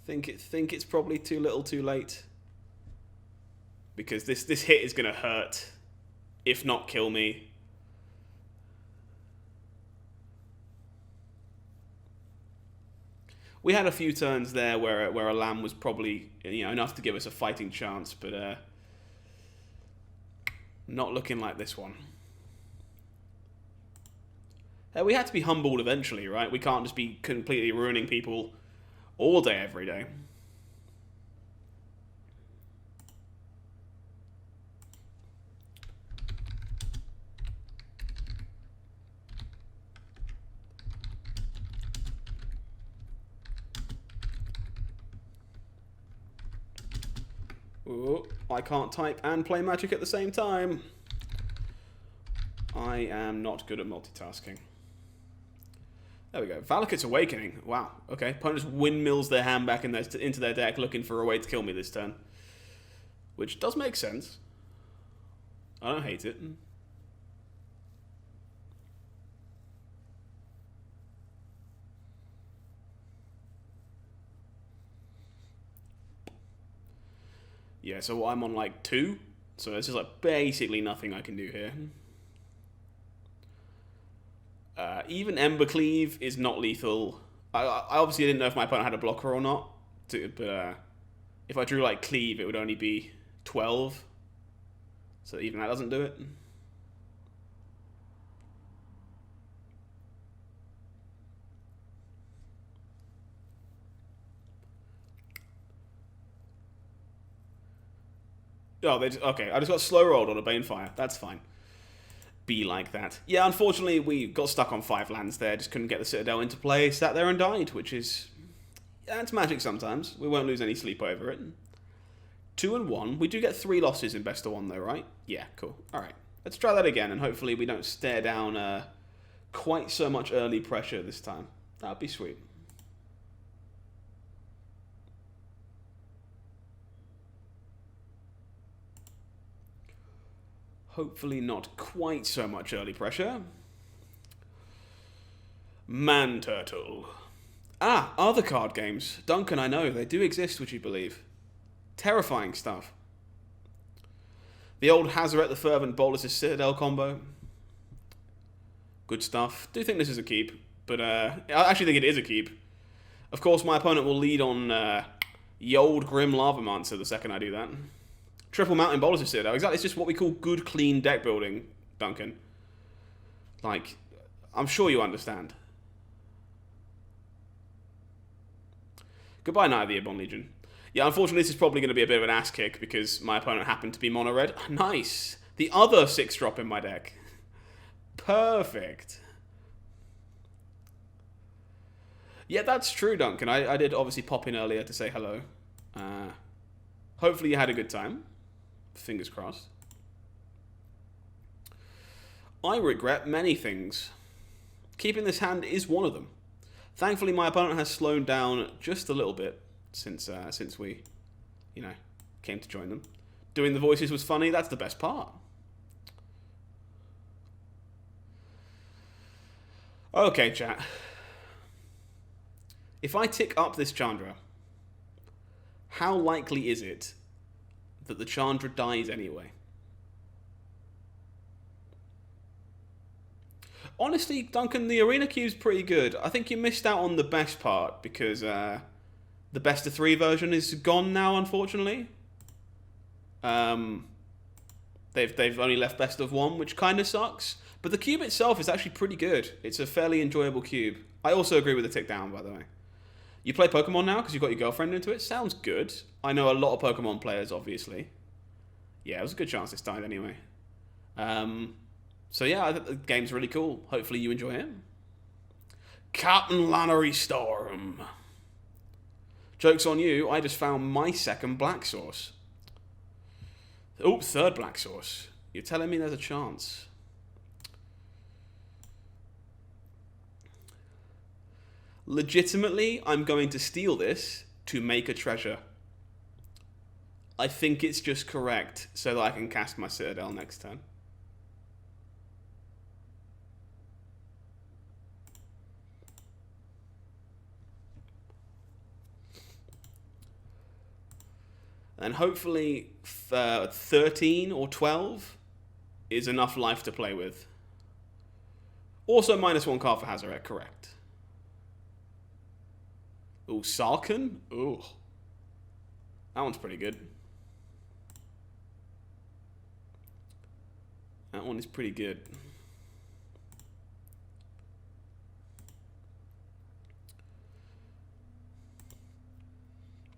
Think it's probably too little too late. Because this hit is going to hurt, if not kill me. We had a few turns there where a lamb was probably, you know, enough to give us a fighting chance, but not looking like this one. We had to be humbled eventually, right? We can't just be completely ruining people all day, every day. Ooh, I can't type and play Magic at the same time. I am not good at multitasking. There we go. Valakut's Awakening. Wow. Okay. Opponent just windmills their hand back into their deck looking for a way to kill me this turn. Which does make sense. I don't hate it. Yeah, so I'm on like 2. So this is like basically nothing I can do here. Even Embercleave is not lethal. I obviously didn't know if my opponent had a blocker or not. But if I drew like Cleave, it would only be 12. So even that doesn't do it. Oh, okay. I just got slow rolled on a Banefire. That's fine. Be like that. Yeah, unfortunately, we got stuck on 5 lands there. Just couldn't get the Citadel into play. Sat there and died, which is... Yeah, it's Magic sometimes. We won't lose any sleep over it. 2 and 1. We do get 3 losses in best of 1, though, right? Yeah, cool. All right. Let's try that again, and hopefully we don't stare down quite so much early pressure this time. That'd be sweet. Hopefully not quite so much early pressure. Man Turtle. Ah, other card games. Duncan, I know. They do exist, would you believe? Terrifying stuff. The old Hazaret the Fervent Bolas' Citadel combo. Good stuff. Do think this is a keep, but I actually think it is a keep. Of course, my opponent will lead on the old Grim Lavamancer the second I do that. Triple Mountain Bolas' Citadel. Exactly, it's just what we call good, clean deck building, Duncan. Like, I'm sure you understand. Goodbye, Knight of the Airborne Legion. Yeah, unfortunately, this is probably going to be a bit of an ass kick because my opponent happened to be mono red. Nice. The other 6-drop in my deck. Perfect. Yeah, that's true, Duncan. I did obviously pop in earlier to say hello. Hopefully you had a good time. Fingers crossed. I regret many things. Keeping this hand is one of them. Thankfully, my opponent has slowed down just a little bit since we, came to join them. Doing the voices was funny. That's the best part. Okay, chat. If I tick up this Chandra, how likely is it that the Chandra dies anyway? Honestly, Duncan, the Arena Cube's pretty good. I think you missed out on the best part because the best of 3 version is gone now, unfortunately. They've only left best of 1, which kind of sucks. But the cube itself is actually pretty good. It's a fairly enjoyable cube. I also agree with the tick down, by the way. You play Pokemon now because you've got your girlfriend into it? Sounds good. I know a lot of Pokemon players, obviously. Yeah, it was a good chance this died anyway. So yeah, I think the game's really cool. Hopefully you enjoy it. Captain Lannery Storm. Joke's on you, I just found my second black source. Oh, third black source. You're telling me there's a chance. Legitimately, I'm going to steal this to make a treasure. I think it's just correct so that I can cast my Citadel next turn. And hopefully 13 or 12 is enough life to play with. Also -1 card for Hazaret, correct. Ooh, Sarkhan? Ooh. That one's pretty good. That one is pretty good.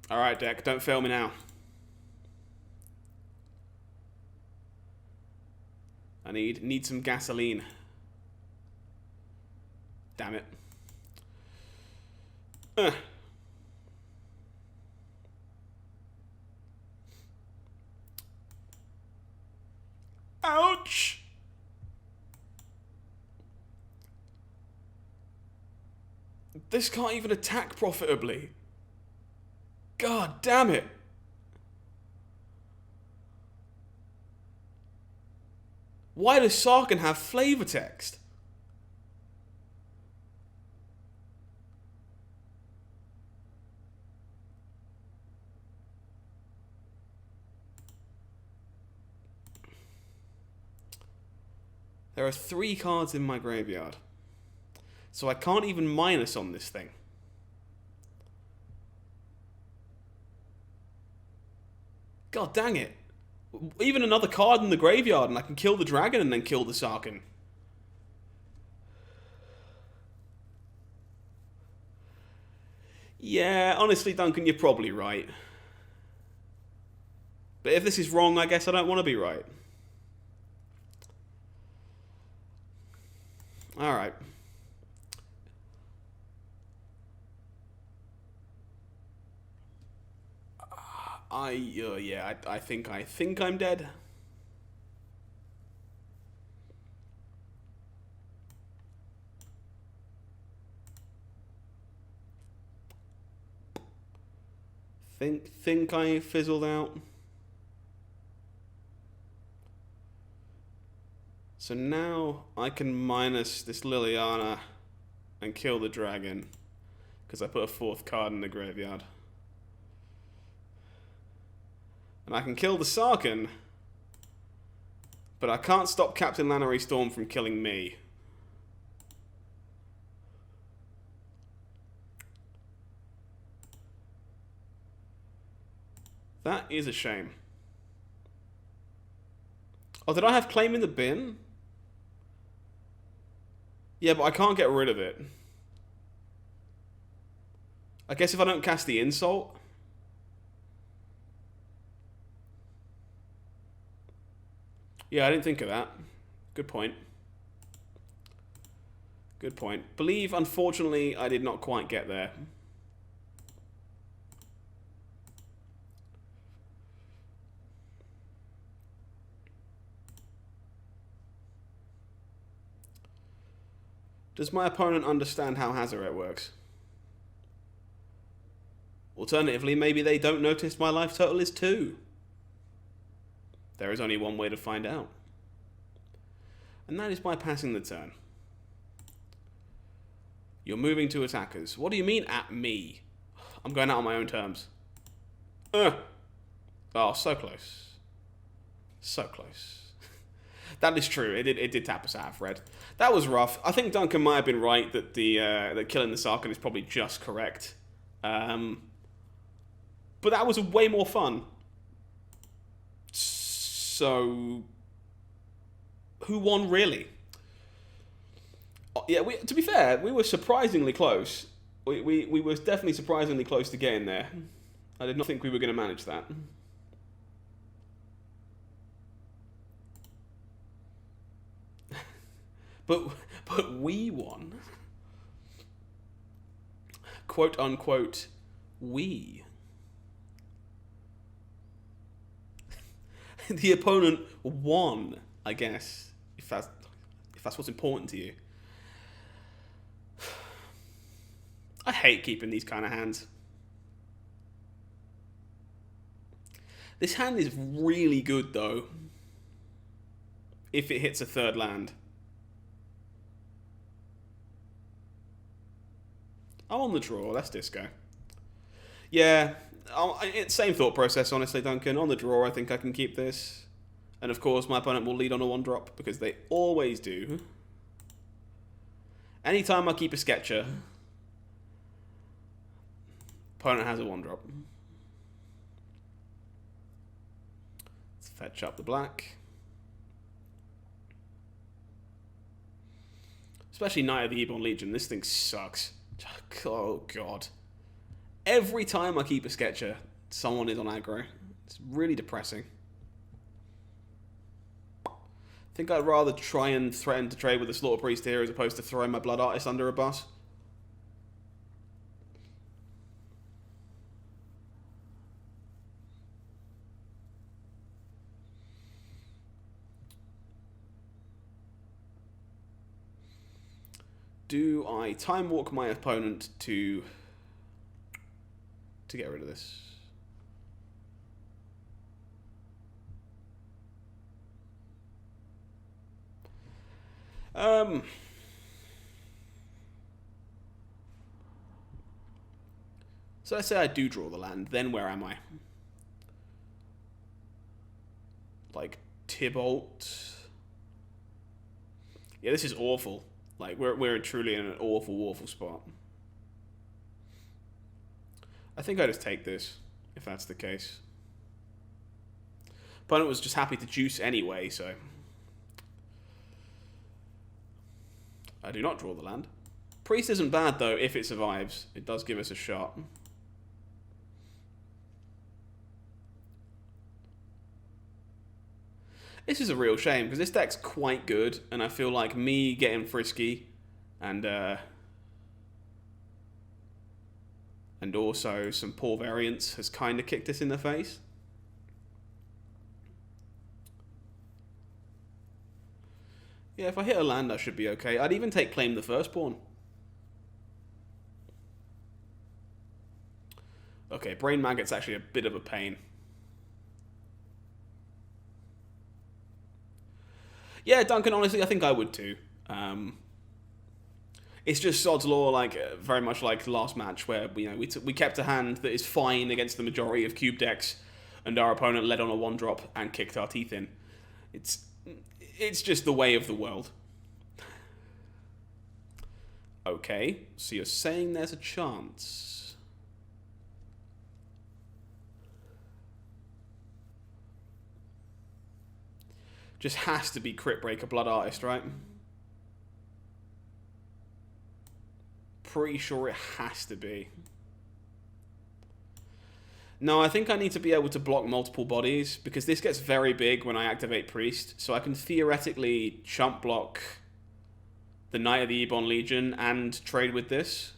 Alright, deck, don't fail me now. I need some gasoline. Damn it. much! This can't even attack profitably. God damn it. Why does Sarkin have flavor text? There are 3 cards in my graveyard. So I can't even minus on this thing. God dang it. Even another card in the graveyard and I can kill the dragon and then kill the Sarkin. Yeah, honestly, Duncan, you're probably right. But if this is wrong, I guess I don't want to be right. Alright. I think I'm dead. Think I fizzled out. So now I can minus this Liliana and kill the dragon because I put a 4th card in the graveyard. And I can kill the Sarkin, but I can't stop Captain Lannery Storm from killing me. That is a shame. Oh, did I have Claim in the Bin? Yeah, but I can't get rid of it. I guess if I don't cast the Insult. Yeah, I didn't think of that. Good point. Good point. Believe, unfortunately, I did not quite get there. Does my opponent understand how Hazaret works? Alternatively, maybe they don't notice my life total is 2. There is only one way to find out. And that is by passing the turn. You're moving to attackers. What do you mean, at me? I'm going out on my own terms. Oh, so close. So close. That is true. It did tap us out of red. That was rough. I think Duncan might have been right that that killing the Sarkin is probably just correct. But that was way more fun. So, who won really? Yeah, to be fair, we were surprisingly close. We were definitely surprisingly close to getting there. I did not think we were going to manage that. But we won. Quote unquote, we. The opponent won, I guess, if that's what's important to you. I hate keeping these kind of hands. This hand is really good, though, if it hits a 3rd land. I'm on the draw. Let's disco. Yeah, it's same thought process, honestly, Duncan. On the draw, I think I can keep this. And of course, my opponent will lead on a 1-drop, because they always do. Anytime I keep a Sketcher, opponent has a 1-drop. Let's fetch up the black. Especially Knight of the Ebon Legion. This thing sucks. Oh, God. Every time I keep a Sketcher, someone is on aggro. It's really depressing. I think I'd rather try and threaten to trade with the Slaughter Priest here as opposed to throwing my Blood Artist under a bus. do I time walk my opponent to get rid of this? So let's say I do draw the land, then where am I? Like, Tybalt. Yeah, this is awful. Like, we're truly in an awful, awful spot. I think I just take this, if that's the case. Opponent was just happy to juice anyway, so... I do not draw the land. Priest isn't bad, though, if it survives. It does give us a shot. This is a real shame, because this deck's quite good, and I feel like me getting frisky and also some poor variance has kind of kicked us in the face. Yeah, if I hit a land, I should be okay. I'd even take Claim the Firstborn. Okay, Brain Maggot's actually a bit of a pain. Yeah, Duncan, honestly, I think I would too. It's just Sod's Law, like very much like the last match, where we kept a hand that is fine against the majority of cube decks, and our opponent led on a 1-drop and kicked our teeth in. It's just the way of the world. Okay, so you're saying there's a chance. Just has to be Crypt Breaker Blood Artist, right? Pretty sure it has to be. No, I think I need to be able to block multiple bodies, because this gets very big when I activate Priest, so I can theoretically chump block the Knight of the Ebon Legion and trade with this.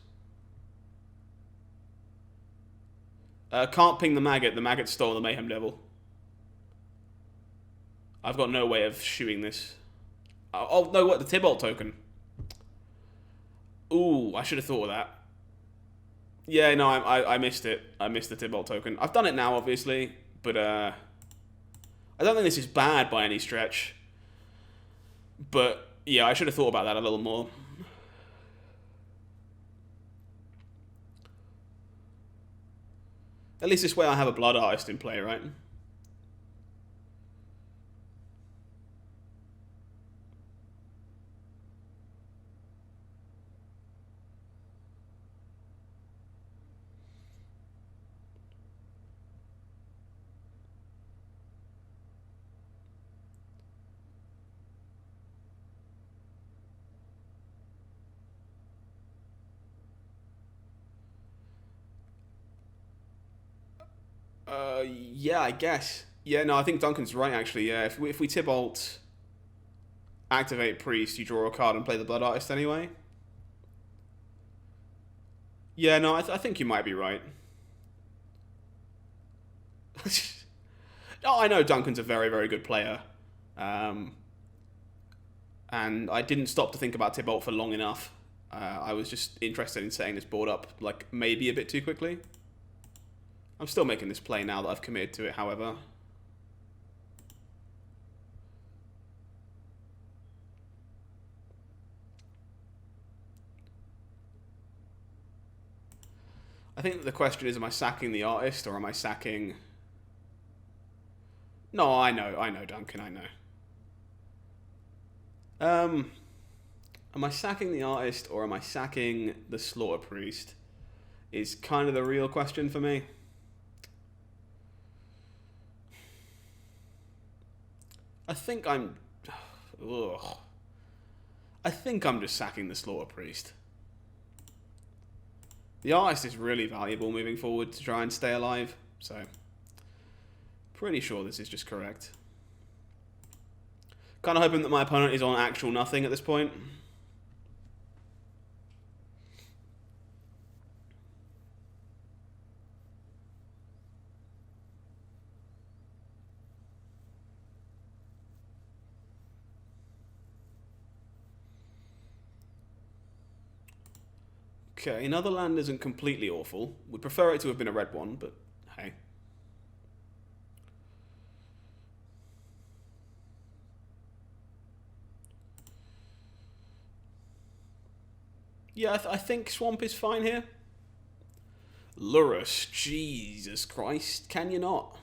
Can't ping the Maggot's stole the Mayhem Devil. I've got no way of shooting this. Oh, no, what, the Tybalt token? Ooh, I should have thought of that. Yeah, no, I missed it. I missed the Tybalt token. I've done it now, obviously, but I don't think this is bad by any stretch. But, yeah, I should have thought about that a little more. At least this way I have a Blood Artist in play, right? Yeah, I guess. Yeah, no, I think Duncan's right, actually. Yeah, if we Tybalt, activate Priest, you draw a card and play the Blood Artist anyway. Yeah, no, I think you might be right. Oh, I know Duncan's a very, very good player. And I didn't stop to think about Tybalt for long enough. I was just interested in setting this board up, like, maybe a bit too quickly. I'm still making this play now that I've committed to it, however. I think the question is, am I sacking the artist or am I sacking... No, I know, Duncan, I know. Am I sacking the artist or am I sacking the Slaughter Priest? Is kind of the real question for me. I think I'm... Ugh. I think I'm just sacking the Slaughter Priest. The artist is really valuable moving forward to try and stay alive, so... Pretty sure this is just correct. Kind of hoping that my opponent is on actual nothing at this point. Okay, another land isn't completely awful. Would prefer it to have been a red one, but hey. Yeah, I think swamp is fine here. Lurus, Jesus Christ, can you not?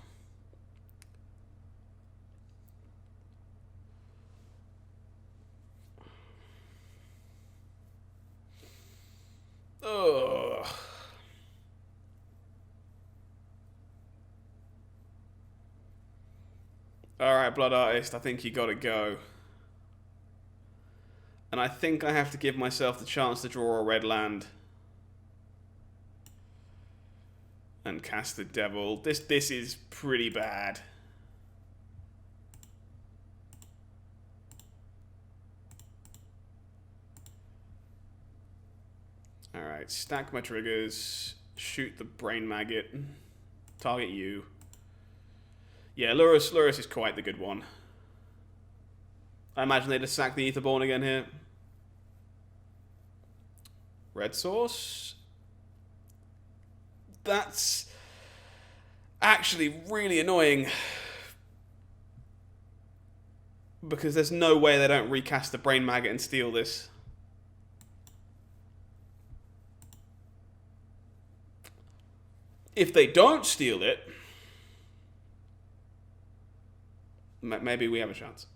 Ugh. Alright, Blood Artist, I think you gotta go. And I think I have to give myself the chance to draw a red land. And cast the Devil. This is pretty bad. Alright, stack my triggers. Shoot the Brain Maggot. Target you. Yeah, Lurus is quite the good one. I imagine they just sack the Aetherborn again here. Red Source. That's actually really annoying. Because there's no way they don't recast the Brain Maggot and steal this. If they don't steal it, maybe we have a chance.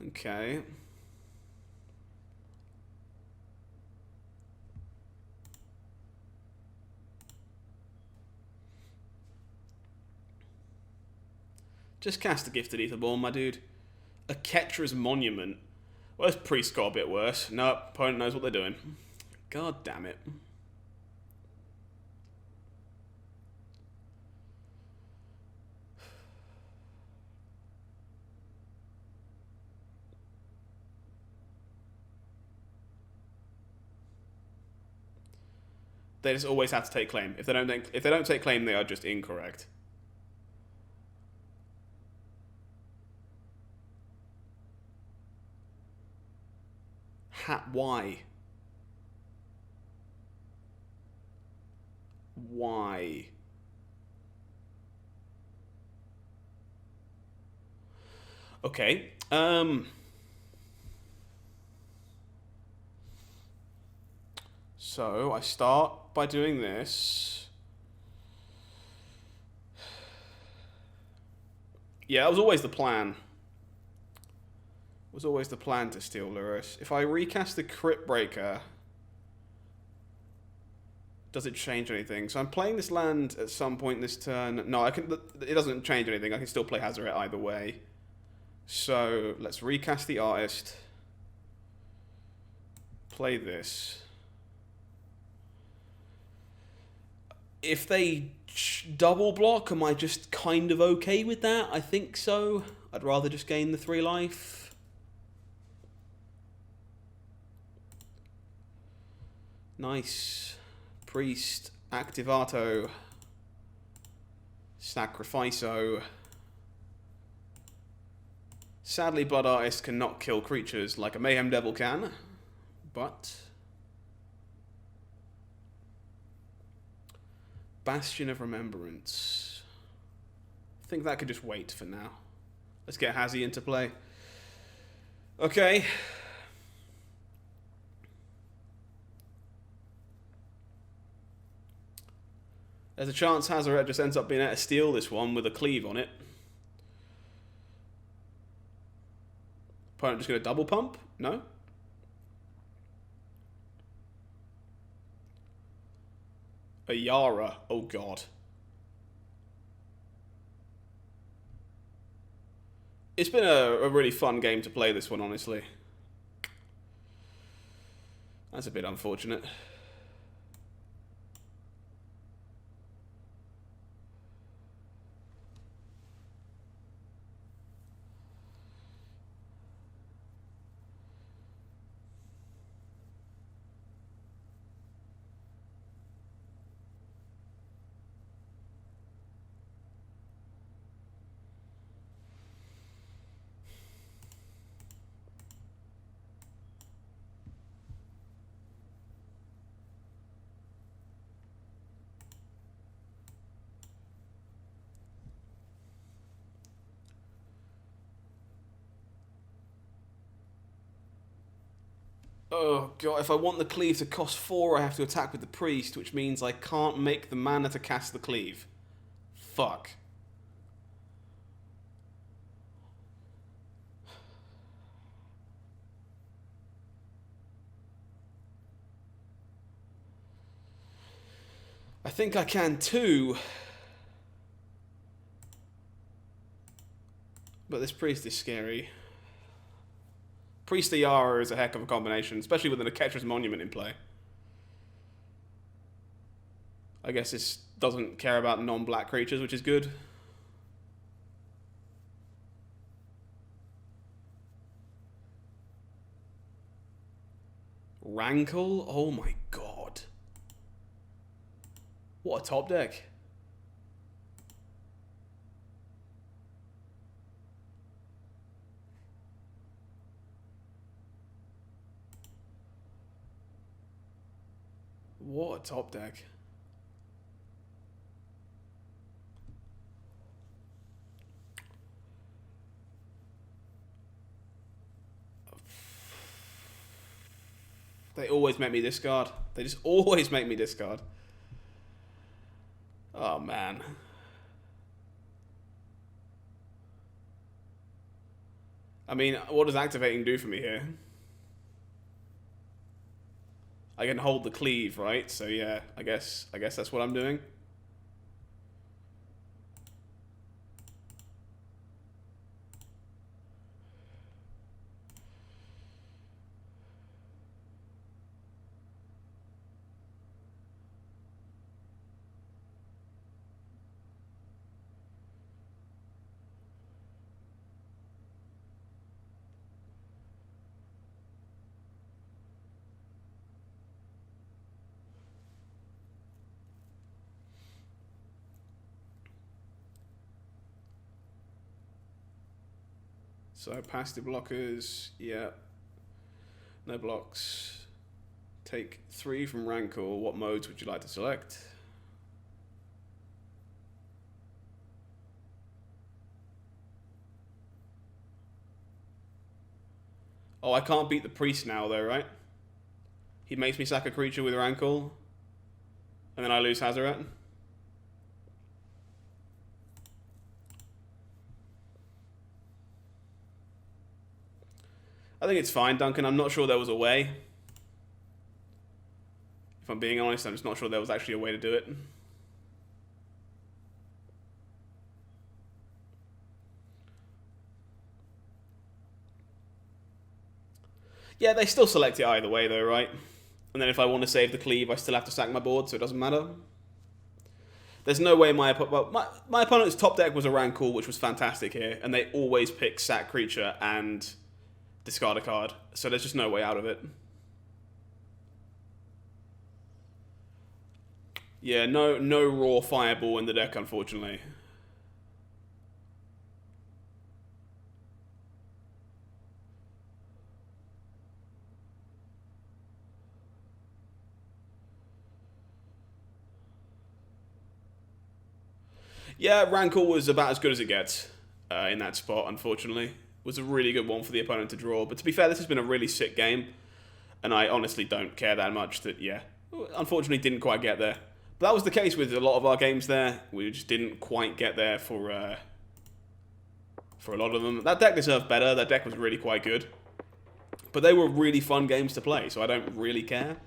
Okay. Just cast a Gifted Aetherborn, my dude. A Ketra's Monument. Well, this priest got a bit worse. Nope, opponent knows what they're doing. God damn it. They just always have to take claim. If they don't take claim, they are just incorrect. Why? Why? Okay. So I start by doing this. Yeah, that was always the plan. Was always the plan to steal Lurus. If I recast the Crypt Breaker, does it change anything? So I'm playing this land at some point this turn. No, I can. It doesn't change anything. I can still play Hazoret either way. So let's recast the Artist. Play this. If they double block, am I just kind of okay with that? I think so. I'd rather just gain the 3 life. Nice. Priest. Activato. Sacrificio. Sadly, Blood Artist cannot kill creatures like a Mayhem Devil can, but Bastion of Remembrance. I think that could just wait for now. Let's get Hazi into play. Okay. There's a chance Hazoret just ends up being able to steal this one with a cleave on it. Opponent just going to double pump? No? A Yara. Oh, God. It's been a really fun game to play this one, honestly. That's a bit unfortunate. Oh god, if I want the cleave to cost 4, I have to attack with the priest, which means I can't make the mana to cast the cleave. Fuck. I think I can too. But this priest is scary. Priest to Yara is a heck of a combination, especially with an Aketra's Monument in play. I guess this doesn't care about non-black creatures, which is good. Rankle? Oh my god. What a top deck. What a top deck. They always make me discard. They just always make me discard. Oh, man. I mean, what does activating do for me here? I can hold the cleave, right? So yeah, I guess that's what I'm doing. So pass the blockers, yeah. No blocks. Take 3 from Rancor. What modes would you like to select? Oh, I can't beat the priest now though, right? He makes me sack a creature with Rancor, and then I lose Hazaret. I think it's fine, Duncan. I'm not sure there was a way. If I'm being honest, I'm just not sure there was actually a way to do it. Yeah, they still select it either way though, right? And then if I want to save the cleave, I still have to sack my board, so it doesn't matter. There's no way my opponent's top deck was a Rancor, which was fantastic here, and they always pick sack creature and discard a card, so there's just no way out of it. Yeah, no raw fireball in the deck, unfortunately. Yeah, Rancor was about as good as it gets in that spot, unfortunately. Was a really good one for the opponent to draw. But to be fair, this has been a really sick game, and I honestly don't care that much that, yeah, unfortunately didn't quite get there. But that was the case with a lot of our games there. We just didn't quite get there for a lot of them. That deck deserved better. That deck was really quite good. But they were really fun games to play, so I don't really care.